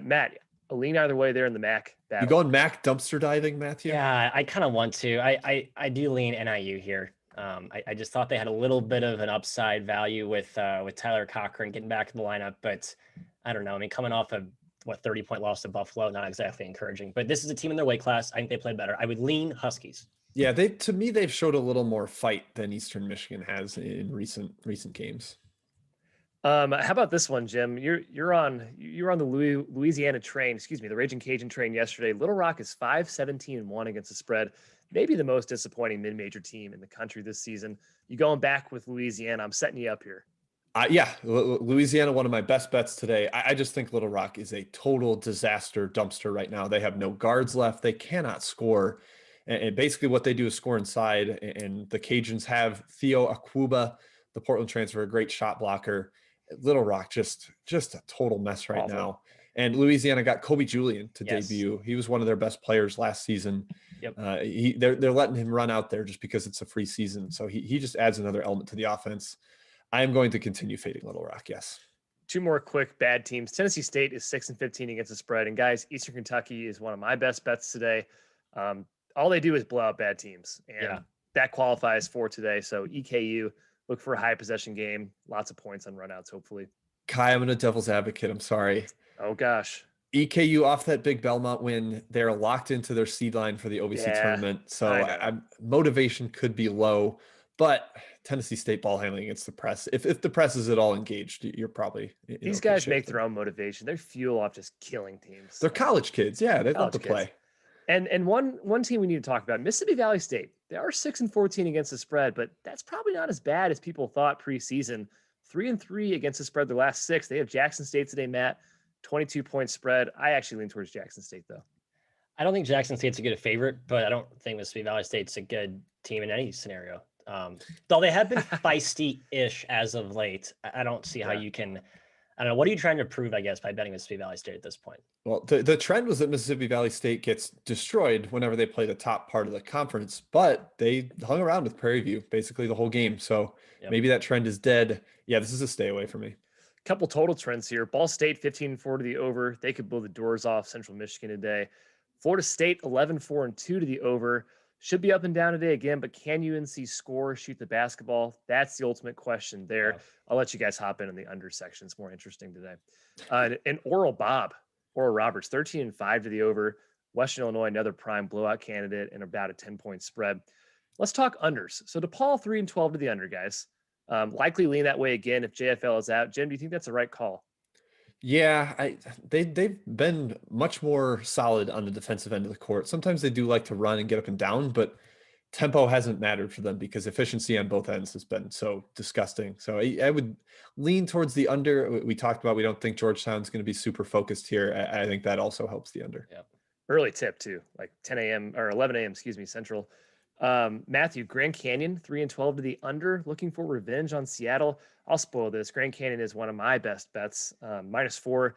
Matt, a lean either way there in the MAC battle. You going MAC dumpster diving, Matthew? Yeah, I kind of want to. I do lean NIU here. I just thought they had a little bit of an upside value with Tyler Cochran getting back in the lineup, but I don't know. I mean, coming off a 30-point loss to Buffalo, not exactly encouraging. But this is a team in their weight class. I think they played better. I would lean Huskies. Yeah, to me they've showed a little more fight than Eastern Michigan has in recent games. How about this one, Jim? You're on the Louisiana train, the Raging Cajun train yesterday. Little Rock is 5-17-1 against the spread. Maybe the most disappointing mid-major team in the country this season. You going back with Louisiana? I'm setting you up here. Louisiana, one of my best bets today. I just think Little Rock is a total disaster dumpster right now. They have no guards left. They cannot score. And basically what they do is score inside. And the Cajuns have Theo Akuba, the Portland transfer, a great shot blocker. Little Rock, just a total mess right now. And Louisiana got Kobe Julian to debut. He was one of their best players last season. Yep. They're letting him run out there just because it's a free season. So he just adds another element to the offense. I am going to continue fading Little Rock. Yes. Two more quick bad teams. Tennessee State is 6-15 against the spread. And guys, Eastern Kentucky is one of my best bets today. All they do is blow out bad teams. And that qualifies for today. So EKU, look for a high possession game. Lots of points on runouts, hopefully. Kai, I'm a devil's advocate. I'm sorry. Oh, gosh. EKU off that big Belmont win, they're locked into their seed line for the OVC tournament. So motivation could be low, but Tennessee State ball handling against the press. If the press is at all engaged, you're probably these guys make their own motivation. They fuel off just killing teams. They're college kids. Yeah, they love to play. And one team we need to talk about, Mississippi Valley State. They are 6-14 against the spread, but that's probably not as bad as people thought preseason. 3-3 against the spread the last 6. They have Jackson State today, Matt. 22-point spread. I actually lean towards Jackson State, though. I don't think Jackson State's a good favorite, but I don't think Mississippi Valley State's a good team in any scenario. Though they have been feisty-ish as of late. I don't see how you can. I don't know. What are you trying to prove, I guess, by betting Mississippi Valley State at this point? Well, the trend was that Mississippi Valley State gets destroyed whenever they play the top part of the conference, but they hung around with Prairie View basically the whole game. So maybe that trend is dead. Yeah, this is a stay away for me. Couple total trends here. Ball State 15-4 to the over. They could blow the doors off Central Michigan today. Florida State 11-4 to the over. Should be up and down today again, but can UNC score, shoot the basketball? That's the ultimate question there. Yeah. I'll let you guys hop in the under section. It's more interesting today. And Oral Roberts 13-5 to the over. Western Illinois, another prime blowout candidate and about a 10-point spread. Let's talk unders. So DePaul 3-12 to the under, guys. Likely lean that way again if JFL is out. Jim, do you think that's the right call? Yeah, they've been much more solid on the defensive end of the court. Sometimes they do like to run and get up and down, but tempo hasn't mattered for them because efficiency on both ends has been so disgusting. So I would lean towards the under. We talked about we don't think Georgetown's going to be super focused here. I think that also helps the under. Yeah. Early tip too, like 10 a.m. or 11 a.m. Central. Matthew, Grand Canyon 3-12 to the under, looking for revenge on Seattle. I'll spoil this. Grand Canyon is one of my best bets. -4,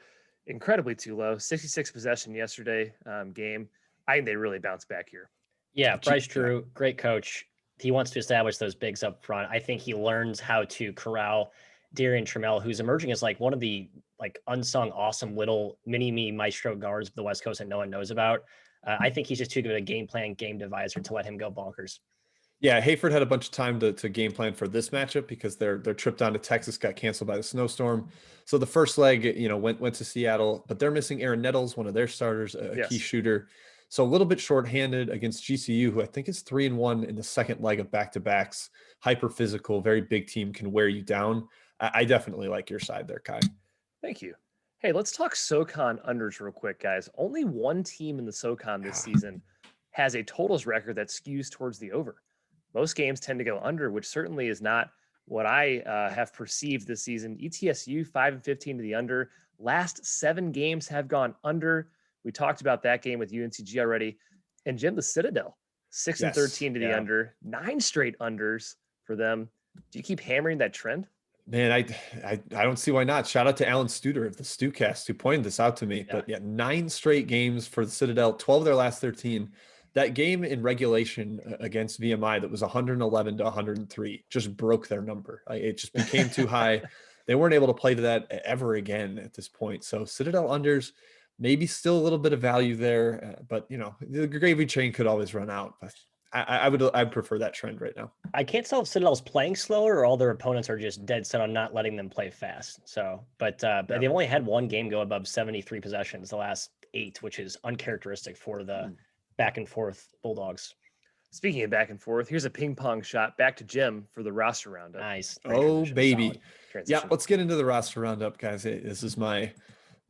incredibly too low. 66 possession yesterday game. I think they really bounce back here. Yeah, Bryce Drew, great coach. He wants to establish those bigs up front. I think he learns how to corral Darian Trammell, who's emerging as like one of the unsung awesome little mini-me maestro guards of the West Coast that no one knows about. I think he's just too good a game plan, game divisor to let him go bonkers. Yeah, Hayford had a bunch of time to game plan for this matchup because their trip down to Texas got canceled by the snowstorm. So the first leg, went to Seattle, but they're missing Aaron Nettles, one of their starters, a key shooter. So a little bit shorthanded against GCU, who I think is 3-1 in the second leg of back-to-backs. Hyper physical, very big team, can wear you down. I definitely like your side there, Kai. Thank you. Hey, let's talk SoCon unders real quick, guys. Only one team in the SoCon this season has a totals record that skews towards the over. Most games tend to go under, which certainly is not what I have perceived this season. ETSU 5-15 to the under. Last 7 games have gone under. We talked about that game with UNCG already. And Jim, the Citadel 6-13 to the under. 9 straight unders for them. Do you keep hammering that trend? Man, I don't see why not. Shout out to Alan Studer of the Stewcast who pointed this out to me. Yeah. But 9 straight games for the Citadel, 12 of their last 13. That game in regulation against VMI that was 111 to 103 just broke their number. It just became too high. They weren't able to play to that ever again at this point. So Citadel unders, maybe still a little bit of value there, but the gravy train could always run out. But I'd prefer that trend right now. I can't tell if Citadel's playing slower or all their opponents are just dead set on not letting them play fast. So, but they've only had one game go above 73 possessions the last 8, which is uncharacteristic for the back and forth Bulldogs. Speaking of back and forth, here's a ping pong shot back to Jim for the roster roundup. Nice. Oh, baby. Yeah, let's get into the roster roundup, guys. This is my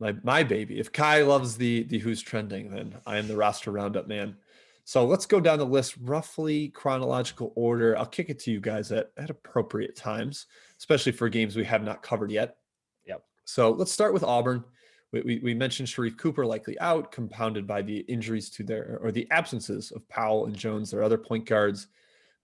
baby. If Kai loves the who's trending, then I am the roster roundup man. So let's go down the list, roughly chronological order. I'll kick it to you guys at appropriate times, especially for games we have not covered yet. Yep. So let's start with Auburn. We mentioned Sharif Cooper likely out, compounded by the injuries to the absences of Powell and Jones, their other point guards.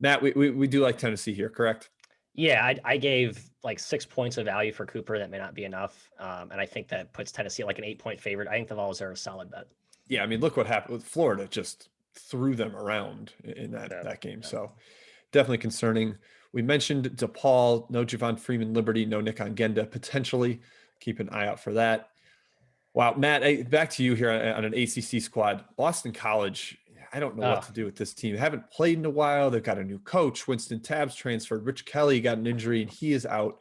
Matt, we do like Tennessee here, correct? Yeah, I gave like 6 points of value for Cooper. That may not be enough. And I think that puts Tennessee like an 8-point favorite. I think the Vols are a solid bet. Yeah, I mean, look what happened with Florida, just threw them around in that game. Yeah. So definitely concerning. We mentioned DePaul, no Javon Freeman Liberty, no Nick Ongenda, potentially. Keep an eye out for that. Wow, Matt, back to you here on an ACC squad. Boston College, I don't know what to do with this team. They haven't played in a while. They've got a new coach. Winston Tabbs transferred. Rich Kelly got an injury, and he is out.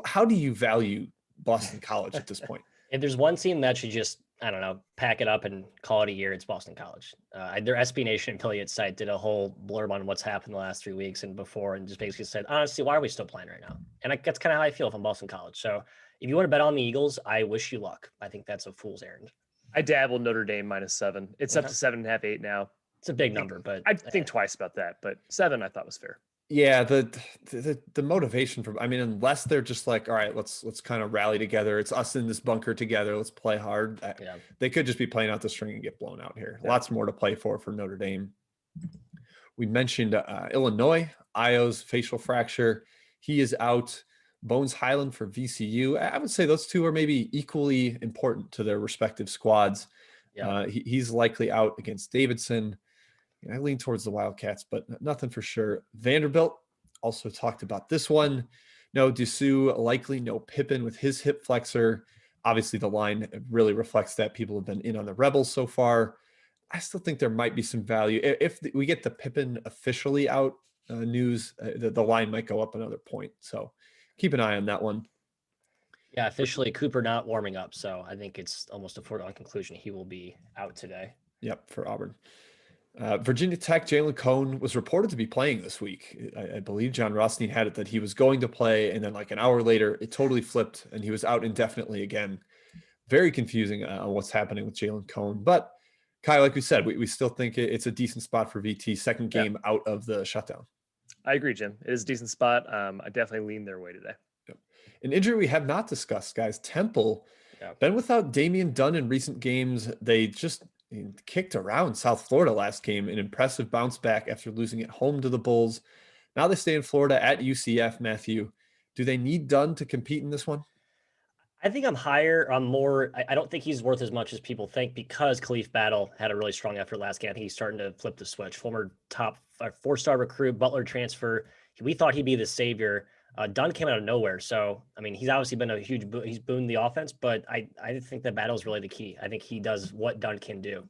How do you value Boston College at this point? If there's one team that should just, I don't know, pack it up and call it a year, it's Boston College. Their SB Nation affiliate site did a whole blurb on what's happened the last 3 weeks and before, and just basically said, honestly, why are we still playing right now? And that's kind of how I feel from Boston College. So if you want to bet on the Eagles, I wish you luck. I think that's a fool's errand. I dabbled Notre Dame -7. It's up to 7.5, 8 now. It's a big number, but I think twice about that. But 7, I thought was fair. Yeah, the motivation from, I mean, unless they're just like, all right, let's kind of rally together. It's us in this bunker together. Let's play hard. They could just be playing out the string and get blown out here. Yeah. Lots more to play for Notre Dame. We mentioned Illinois, Io's facial fracture. He is out. Bones Highland for VCU. I would say those two are maybe equally important to their respective squads. Yeah. He's likely out against Davidson. I lean towards the Wildcats, but nothing for sure. Vanderbilt also talked about this one. No Dessous, likely no Pippen with his hip flexor. Obviously, the line really reflects that. People have been in on the Rebels so far. I still think there might be some value. If we get the Pippen officially out news, the line might go up another point. So keep an eye on that one. Yeah, officially Cooper not warming up. So I think it's almost a foregone conclusion he will be out today. Yep, for Auburn. Virginia Tech, Jalen Cone was reported to be playing this week. I believe John Rothstein had it that he was going to play, and then like an hour later, it totally flipped, and he was out indefinitely again. Very confusing on what's happening with Jalen Cone. But, Kai, like we said, we still think it's a decent spot for VT. Second game out of the shutdown. I agree, Jim. It is a decent spot. I definitely lean their way today. Yep. An injury we have not discussed, guys. Temple, been without Damian Dunn in recent games. They just kicked around South Florida last game, an impressive bounce back after losing at home to the Bulls. Now they stay in Florida at UCF. Matthew, do they need Dunn to compete in this one? I think I'm higher. I'm more. I don't think he's worth as much as people think because Khalif Battle had a really strong effort last game. I think he's starting to flip the switch. Former top 4-star recruit, Butler transfer. We thought he'd be the savior. Dunn came out of nowhere. So, I mean, he's obviously been a huge, he's boomed the offense, but I think that Battle is really the key. I think he does what Dunn can do.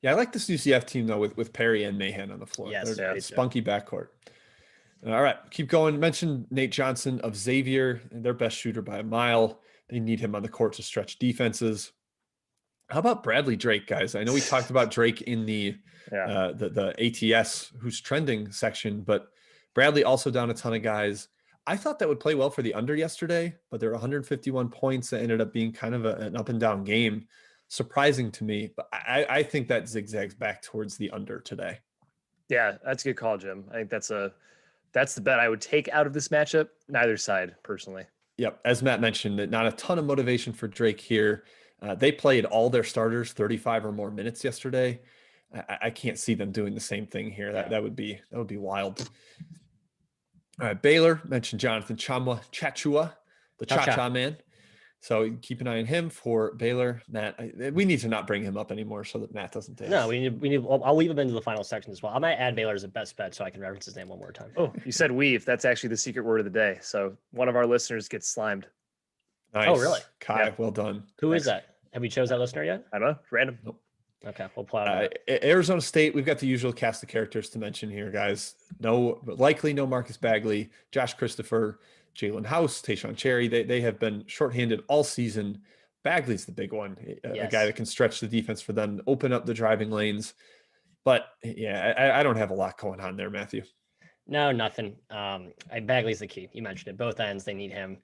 Yeah, I like this UCF team, though, with Perry and Mahan on the floor. Yes, they're a spunky backcourt. All right, keep going. Mentioned Nate Johnson of Xavier, their best shooter by a mile. They need him on the court to stretch defenses. How about Bradley Drake, guys? I know we talked about Drake in the ATS who's trending section, but Bradley also down a ton of guys. I thought that would play well for the under yesterday, but there were 151 points that ended up being kind of an up and down game. Surprising to me, but I think that zigzags back towards the under today. Yeah, that's a good call, Jim. I think that's the bet I would take out of this matchup. Neither side, personally. Yep. As Matt mentioned, not a ton of motivation for Drake here. They played all their starters 35 or more minutes yesterday. I can't see them doing the same thing here. That would be wild. All right, Baylor mentioned Jonathan Chachua, the Cha-Cha man. So keep an eye on him for Baylor. Matt, we need to not bring him up anymore so that Matt doesn't take. No, we need. I'll leave him into the final section as well. I might add Baylor as a best bet so I can reference his name one more time. Oh, you said weave. That's actually the secret word of the day. So one of our listeners gets slimed. Nice. Oh, really? Kai, well done. Who is that? Have we chose that listener yet? I don't know. Random. Nope. Okay, we'll pull out. Arizona State, we've got the usual cast of characters to mention here, guys. Likely no Marcus Bagley, Josh Christopher, Jalen House, Tayshaun Cherry. They have been shorthanded all season. Bagley's the big one, a guy that can stretch the defense for them, open up the driving lanes. But yeah, I don't have a lot going on there, Matthew. No, nothing. Bagley's the key. You mentioned it. Both ends, they need him.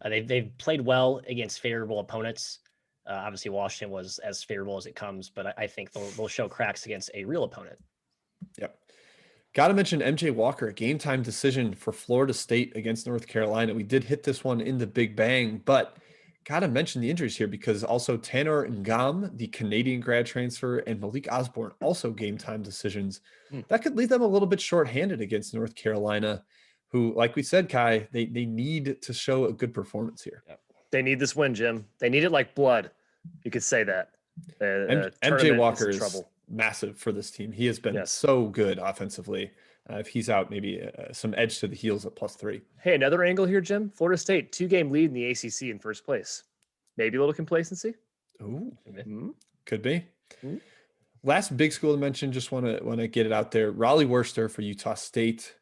They've played well against favorable opponents. Obviously, Washington was as favorable as it comes, but I think they'll show cracks against a real opponent. Yep. Got to mention MJ Walker, a game time decision for Florida State against North Carolina. We did hit this one in the Big Bang, but got to mention the injuries here because also Tanner Ngam, the Canadian grad transfer, and Malik Osborne, also game time decisions. That could leave them a little bit shorthanded against North Carolina, who, like we said, Kai, they need to show a good performance here. Yep. They need this win, Jim. They need it like blood. You could say that. MJ Walker is trouble. Massive for this team. He has been so good offensively. If he's out, maybe some edge to the heels at +3. Hey, another angle here, Jim. Florida State, 2-game lead in the ACC in first place. Maybe a little complacency. Ooh, could be. Last big school to mention, just want to get it out there. Raleigh Worcester for Utah State.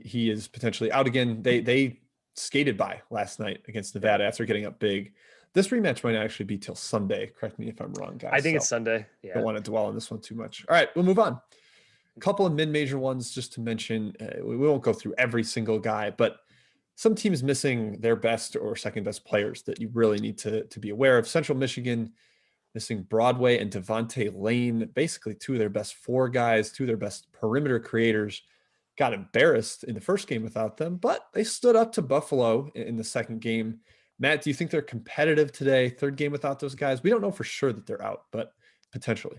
He is potentially out again. They skated by last night against Nevada after getting up big. This rematch might actually be till Sunday. Correct me if I'm wrong, guys. I think it's Sunday. Yeah. Don't want to dwell on this one too much. All right, we'll move on. A couple of mid-major ones just to mention. We won't go through every single guy, but some teams missing their best or second best players that you really need to be aware of. Central Michigan missing Broadway and Devontae Lane, basically two of their best 4 guys, 2 of their best perimeter creators. Got embarrassed in the first game without them, but they stood up to Buffalo in the second game. Matt, do you think they're competitive today? Third game without those guys? We don't know for sure that they're out, but potentially.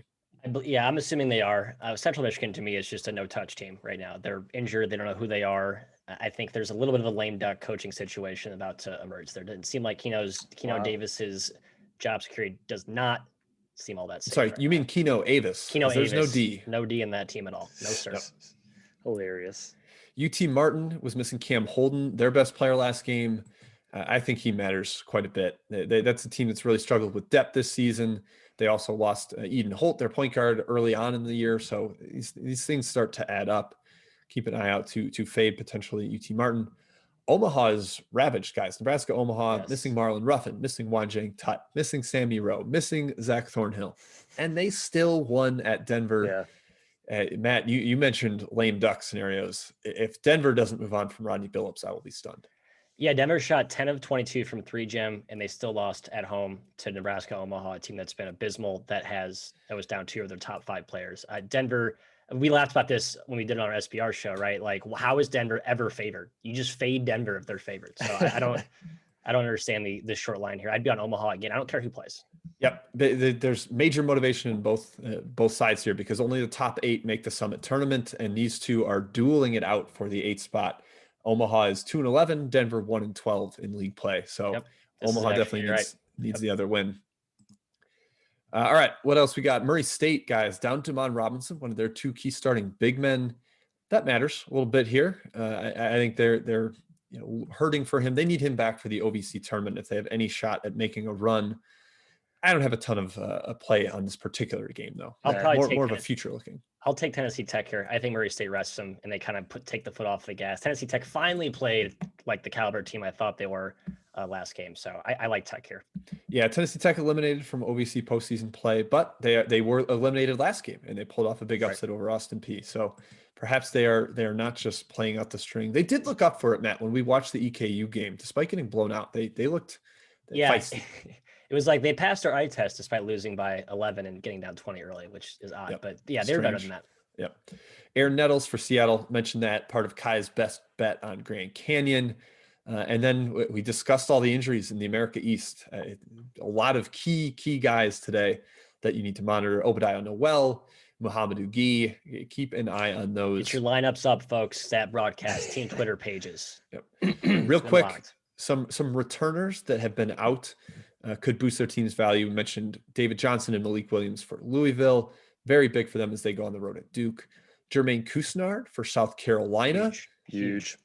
Yeah, I'm assuming they are. Central Michigan, to me, is just a no-touch team right now. They're injured. They don't know who they are. I think there's a little bit of a lame duck coaching situation about to emerge there. It doesn't seem like Keno Davis's job security does not seem all that safe. Sorry, you mean Keno Avis. Keno Avis. There's no D. No D in that team at all. No, sir. Yep. Hilarious. UT Martin was missing Cam Holden, their best player last game. I think he matters quite a bit. That's a team that's really struggled with depth this season. They also lost Eden Holt, their point guard, early on in the year. So these things start to add up. Keep an eye out to fade potentially UT Martin. Omaha is ravaged, guys. Nebraska, Omaha, missing Marlon Ruffin, missing Wanjang Tut, missing Sammy Rowe, missing Zach Thornhill. And they still won at Denver. Yeah. Matt, you mentioned lame duck scenarios. If Denver doesn't move on from Rodney Billups, I will be stunned. Yeah, Denver shot 10 of 22 from 3, Jim, and they still lost at home to Nebraska Omaha, a team that's been abysmal that was down 2 of their top 5 players. Denver, we laughed about this when we did it on our SBR show, right? Like, how is Denver ever favored? You just fade Denver if they're favored. So I don't understand the short line here. I'd be on Omaha again. I don't care who plays. Yep, there's major motivation in both sides here because only the top 8 make the Summit tournament, and these two are dueling it out for the 8th spot. Omaha is 2-11, Denver 1-12 in league play. So Omaha definitely needs the other win. All right, what else we got? Murray State, guys, down Damon Robinson, one of their 2 key starting big men. That matters a little bit here. I think they're hurting for him. They need him back for the OVC tournament if they have any shot at making a run. I don't have a ton of a play on this particular game, though. I'll probably more of a future looking. I'll take Tennessee Tech here. I think Murray State rests them, and they kind of take the foot off the gas. Tennessee Tech finally played like the caliber team I thought they were last game, so I like Tech here. Yeah, Tennessee Tech eliminated from OVC postseason play, but they were eliminated last game, and they pulled off a big upset over Austin Peay. So perhaps they are not just playing out the string. They did look up for it, Matt, when we watched the EKU game. Despite getting blown out, they looked feisty. It was like they passed their eye test despite losing by 11 and getting down 20 early, which is odd. But yeah, they're better than that. Yep. Aaron Nettles for Seattle, mentioned that, part of Kai's best bet on Grand Canyon. And then we discussed all the injuries in the America East. A lot of key guys today that you need to monitor. Obadiah Noel, Muhammadu Gee. Keep an eye on those. Get your lineups up, folks. Stat broadcast, team Twitter pages. Yep. Real quick, some returners that have been out could boost their team's value. We mentioned David Johnson and Malik Williams for Louisville. Very big for them as they go on the road at Duke. Jermaine Couisnard for South Carolina. Huge.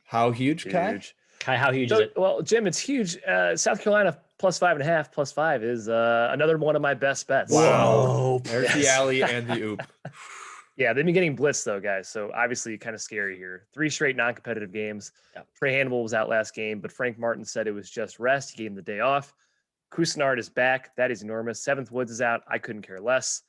How huge, Kai? Kai, how huge is it? Well, Jim, it's huge. South Carolina +5.5, +5 is another one of my best bets. Wow. There's the alley and the oop. Yeah, they've been getting blitzed, though, guys. So obviously kind of scary here. 3 straight non-competitive games. Yep. Trey Hannibal was out last game, but Frank Martin said it was just rest. He gave him the day off. Couisnard is back. That is enormous. 7th Woods is out. I couldn't care less.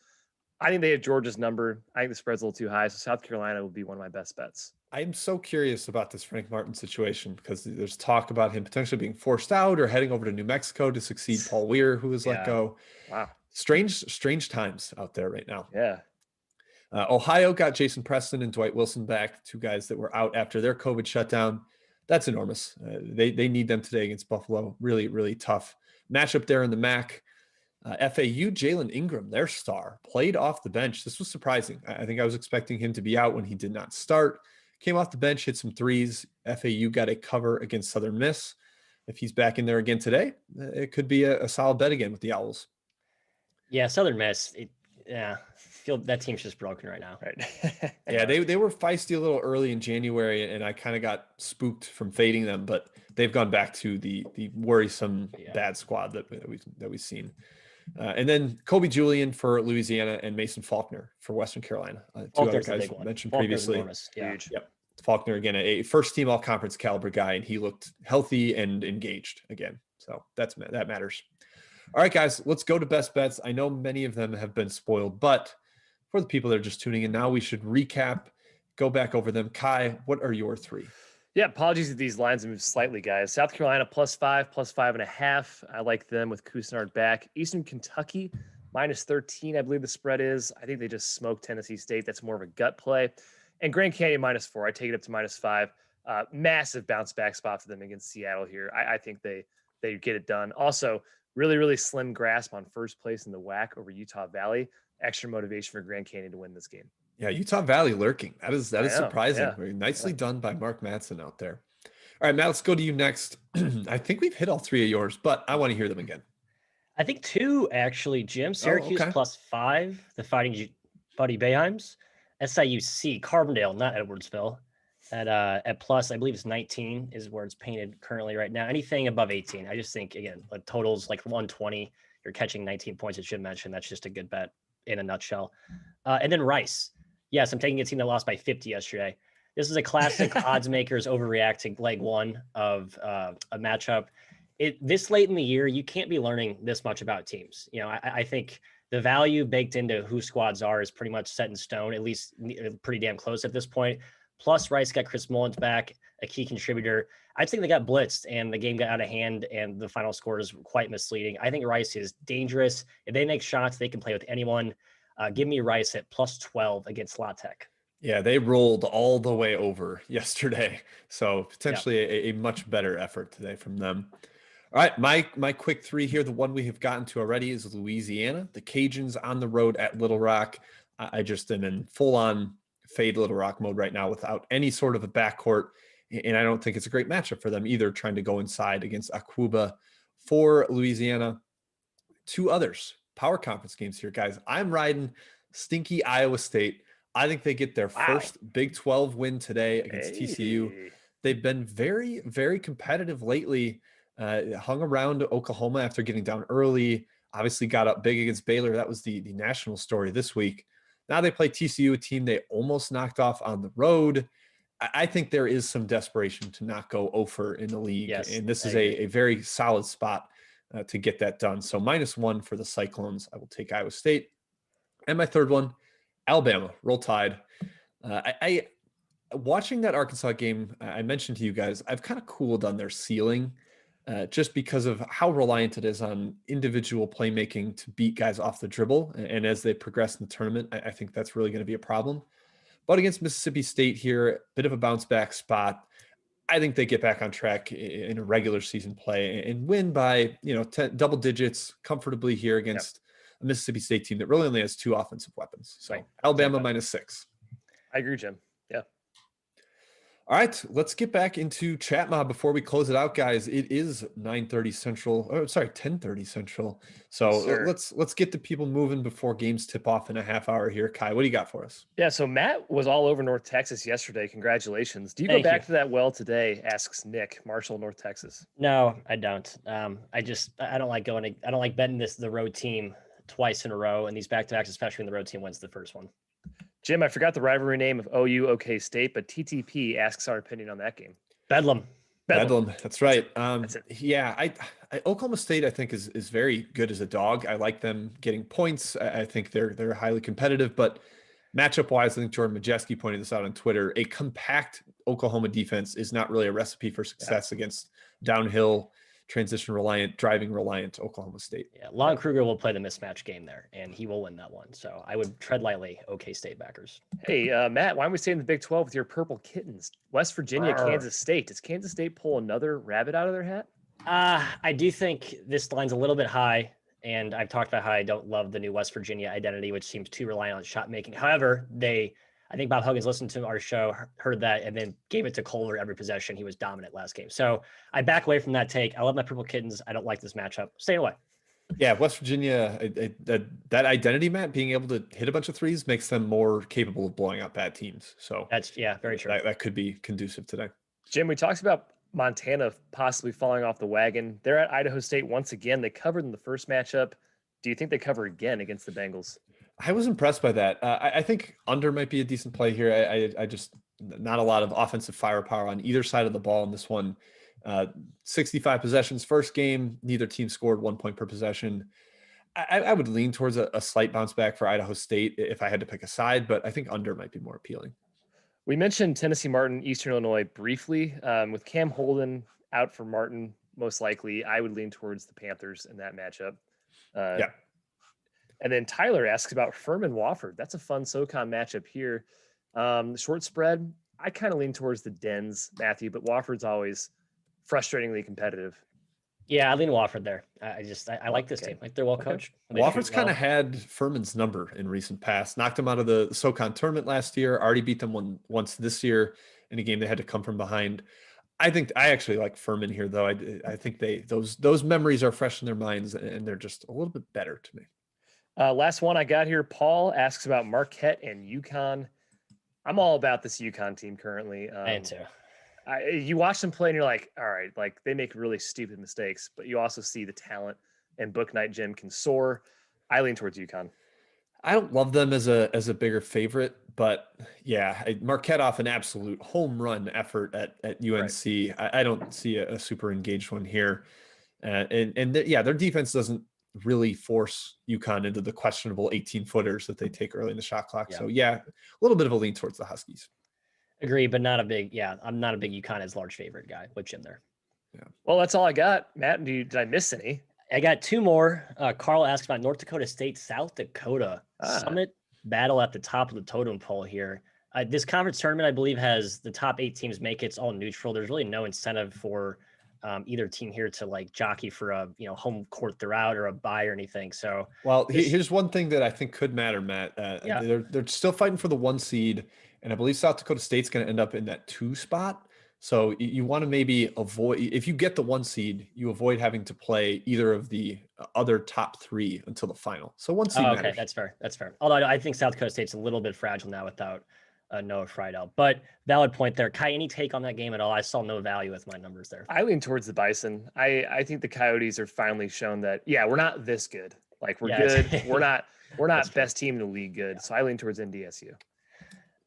I think they have Georgia's number. I think the spread's a little too high, so South Carolina will be one of my best bets. I'm so curious about this Frank Martin situation because there's talk about him potentially being forced out or heading over to New Mexico to succeed Paul Weir, who was let go. Wow. Strange times out there right now. Yeah. Ohio got Jason Preston and Dwight Wilson back, 2 guys that were out after their COVID shutdown. That's enormous. They need them today against Buffalo. Really, really tough matchup there in the MAC. FAU, Jalen Ingram, their star, played off the bench. This was surprising. I think I was expecting him to be out when he did not start. came off the bench, hit some threes. FAU got a cover against Southern Miss. If he's back in there again today, it could be a solid bet again with the Owls. Yeah, Southern Miss. I feel that team's just broken right now. Right. Yeah, they were feisty a little early in January, and I kind of got spooked from fading them, but they've gone back to the worrisome bad squad that we've seen. And then Kobe Julian for Louisiana and Mason Faulkner for Western Carolina. Two other guys mentioned previously. Yeah. Huge. Yep. Faulkner, again, a first-team all-conference caliber guy, and he looked healthy and engaged again. So that matters. All right, guys, let's go to best bets. I know many of them have been spoiled, but for the people that are just tuning in now, we should recap, go back over them. Kai, what are your three? Yeah, apologies if these lines have moved slightly, guys. South Carolina +5, +5.5. I like them with Cousinard back. Eastern Kentucky -13, I believe the spread is. I think they just smoked Tennessee State. That's more of a gut play. And Grand Canyon -4. I take it up to -5. Massive bounce back spot for them against Seattle here. I think they get it done. Also, really, really slim grasp on first place in the WAC over Utah Valley. Extra motivation for Grand Canyon to win this game. Yeah, Utah Valley lurking. That is surprising. Yeah. Very nicely done by Mark Madsen out there. All right, Matt, let's go to you next. I think we've hit all three of yours, but I want to hear them again. I think two, actually, Jim. Syracuse +5, the Fighting Buddy Boeheims. SIUC, Carbondale, not Edwardsville. At plus, I believe it's 19 is where it's painted currently right now. Anything above 18, I just think, again, the totals like 120, you're catching 19 points, as Jim mentioned. That's just a good bet in a nutshell. And then Rice. Yes, I'm taking a team that lost by 50 yesterday. This is a classic odds makers overreacting leg one of a matchup. This late in the year, you can't be learning this much about teams. I think the value baked into who squads are is pretty much set in stone, at least pretty damn close at this point. Plus, Rice got Chris Mullins back, a key contributor. I think they got blitzed and the game got out of hand and the final score is quite misleading. I think Rice is dangerous. If they make shots, they can play with anyone. Give me Rice at +12 against La Tech. Yeah, they rolled all the way over yesterday. So potentially a much better effort today from them. All right, my quick three here. The one we have gotten to already is Louisiana. The Cajuns on the road at Little Rock. I just am in full-on fade Little Rock mode right now without any sort of a backcourt. And I don't think it's a great matchup for them either, trying to go inside against Aquuba. For Louisiana, two others. Power conference games here, guys. I'm riding stinky Iowa State. I think they get their first Big 12 win today against TCU. They've been very, very competitive lately. Hung around Oklahoma after getting down early. Obviously got up big against Baylor. That was the national story this week. Now they play TCU, a team they almost knocked off on the road. I think there is some desperation to not go over in the league. Yes, and this is a very solid spot to get that done. So -1 for the Cyclones. I will take Iowa State. And my third one, Alabama, roll tide. I watching that Arkansas game, I mentioned to you guys, I've kind of cooled on their ceiling just because of how reliant it is on individual playmaking to beat guys off the dribble. And as they progress in the tournament, I think that's really going to be a problem. But against Mississippi State here, bit of a bounce back spot. I think they get back on track in a regular season play and win by, 10, double digits comfortably here against a Mississippi State team that really only has two offensive weapons. So right. Alabama -6. I agree, Jim. Yeah. All right, let's get back into chat mob before we close it out, guys. It is 9:30 Central. Oh, sorry, 10:30 Central. So let's get the people moving before games tip off in a half hour here. Kai, what do you got for us? Yeah, so Matt was all over North Texas yesterday. Congratulations. Do you go back to that well today? Asks Nick, Marshall, North Texas. No, I don't. I don't like I don't like betting the road team twice in a row, and these back-to-backs, especially when the road team wins the first one. Jim, I forgot the rivalry name of OU OK State, but TTP asks our opinion on that game. Bedlam. That's right. Yeah, Oklahoma State, I think, is very good as a dog. I like them getting points. I think they're highly competitive, but matchup wise, I think Jordan Majeski pointed this out on Twitter. A compact Oklahoma defense is not really a recipe for success against downhill, transition reliant, driving reliant Oklahoma State. Yeah, Lon Kruger will play the mismatch game there, and he will win that one. So I would tread lightly, OK State backers. Hey, Matt, why don't we stay in the Big 12 with your purple kittens? West Virginia, Kansas State. Does Kansas State pull another rabbit out of their hat? I do think this line's a little bit high, and I've talked about how I don't love the new West Virginia identity, which seems too reliant on shot making. However, they I think Bob Huggins listened to our show, heard that, and then gave it to Kohler every possession. He was dominant last game. So I back away from that take. I love my Purple Kittens. I don't like this matchup. Stay away. Yeah, West Virginia, that identity, Matt, being able to hit a bunch of threes makes them more capable of blowing out bad teams. So that's very true. That could be conducive today. Jim, we talked about Montana possibly falling off the wagon. They're at Idaho State once again. They covered in the first matchup. Do you think they cover again against the Bengals? I was impressed by that. I think under might be a decent play here. I just not a lot of offensive firepower on either side of the ball in this one. 65 possessions first game. Neither team scored 1 point per possession. I would lean towards a slight bounce back for Idaho State if I had to pick a side, but I think under might be more appealing. We mentioned Tennessee Martin, Eastern Illinois briefly. With Cam Holden out for Martin, most likely, I would lean towards the Panthers in that matchup. Yeah. And then Tyler asks about Furman Wofford. That's a fun SoCon matchup here. Short spread, I kind of lean towards the Dens, Matthew, but Wofford's always frustratingly competitive. Yeah, I lean Wofford there. I like this team. Like, they're well coached. Okay. Wofford's kind of had Furman's number in recent past. Knocked them out of the SoCon tournament last year. Already beat them once this year in a game they had to come from behind. I actually like Furman here, though. I think those memories are fresh in their minds, and they're just a little bit better to me. Last one I got here. Paul asks about Marquette and UConn. I'm all about this UConn team currently. I am too. You watch them play and you're like, all right, like they make really stupid mistakes, but you also see the talent, and Book Night Jim can soar. I lean towards UConn. I don't love them as a bigger favorite, but yeah, Marquette off an absolute home run effort at UNC. Right. I don't see a super engaged one here. Their defense doesn't really force UConn into the questionable 18-footers that they take early in the shot clock. Yeah. So yeah, a little bit of a lean towards the Huskies. Agree, but not a big, I'm not a big UConn as large favorite guy with Jim there. Yeah. Well, that's all I got. Matt, did I miss any? I got two more. Carl asked about North Dakota State, South Dakota. Summit battle at the top of the totem pole here. This conference tournament, I believe, has the top 8 teams make it. It's all neutral. There's really no incentive for either team here to like jockey for a home court throughout or a bye or anything. So, well, here's one thing that I think could matter, Matt. They're still fighting for the 1 seed, and I believe South Dakota State's going to end up in that 2 spot. So you want to maybe avoid, if you get the 1 seed, you avoid having to play either of the other top 3 until the final. So 1 seed matters. Okay, that's fair. That's fair. Although I think South Dakota State's a little bit fragile now without Noah Friedel. But valid point there. Kai, any take on that game at all? I saw no value with my numbers there. I lean towards the Bison. I think the Coyotes are finally shown that, we're not this good. Like, we're good. We're not best team in the league good. Yeah. So I lean towards NDSU.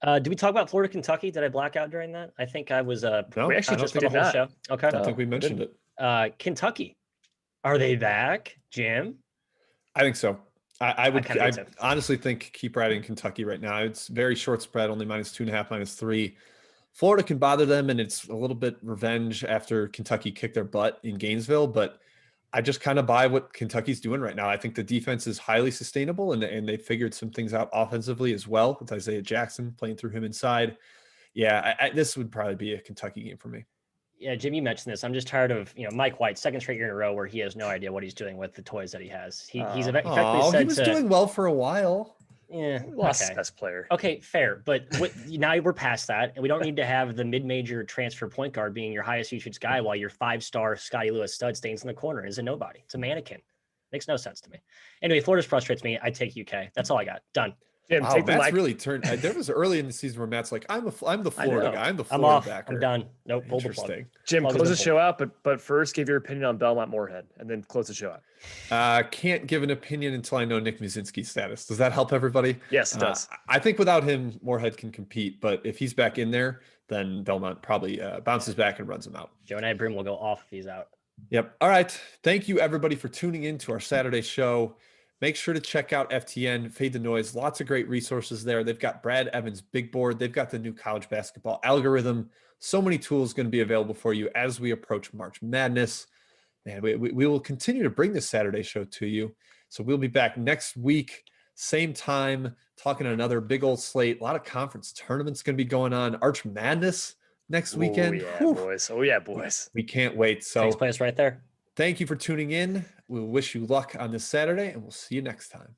Did we talk about Florida, Kentucky? Did I black out during that? I think I was. No, we actually just did not. Show. Okay. I don't think we mentioned it. Kentucky, are they back, Jim? I think so. I honestly think keep riding Kentucky right now. It's very short spread, only -2.5, -3. Florida can bother them, and it's a little bit revenge after Kentucky kicked their butt in Gainesville, but I just kind of buy what Kentucky's doing right now. I think the defense is highly sustainable, and they figured some things out offensively as well with Isaiah Jackson playing through him inside. Yeah, this would probably be a Kentucky game for me. Yeah, Jim, you mentioned this. I'm just tired of Mike White, second straight year in a row where he has no idea what he's doing with the toys that he has. He's effectively said he was doing well for a while. Yeah, lost best player. Okay, fair, but now we're past that, and we don't need to have the mid-major transfer point guard being your highest usage guy while your 5-star Scotty Lewis stud stays in the corner. Is a nobody. It's a mannequin. Makes no sense to me. Anyway, Florida frustrates me. I take UK. That's all I got. Done. Jim, Matt's really turned. There was early in the season where Matt's like, I'm the Florida guy. I'm the Florida off. backer. I'm done. Nope. Pull the plug. Jim, close the show out, but first give your opinion on Belmont Moorhead, and then close the show out. Can't give an opinion until I know Nick Muszynski's status. Does that help everybody? Yes, it does. I think without him, Moorhead can compete, but if he's back in there, then Belmont probably bounces back and runs him out. Joe and I Brim will go off if he's out. Yep. All right. Thank you, everybody, for tuning in to our Saturday show. Make sure to check out FTN, Fade the Noise. Lots of great resources there. They've got Brad Evans' big board. They've got the new college basketball algorithm. So many tools going to be available for you as we approach March Madness. Man, we will continue to bring this Saturday show to you. So we'll be back next week, same time, talking another big old slate. A lot of conference tournaments going to be going on. Arch Madness next weekend. Boys. Oh, yeah, boys. We can't wait. So thanks, place right there. Thank you for tuning in. We'll wish you luck on this Saturday, and we'll see you next time.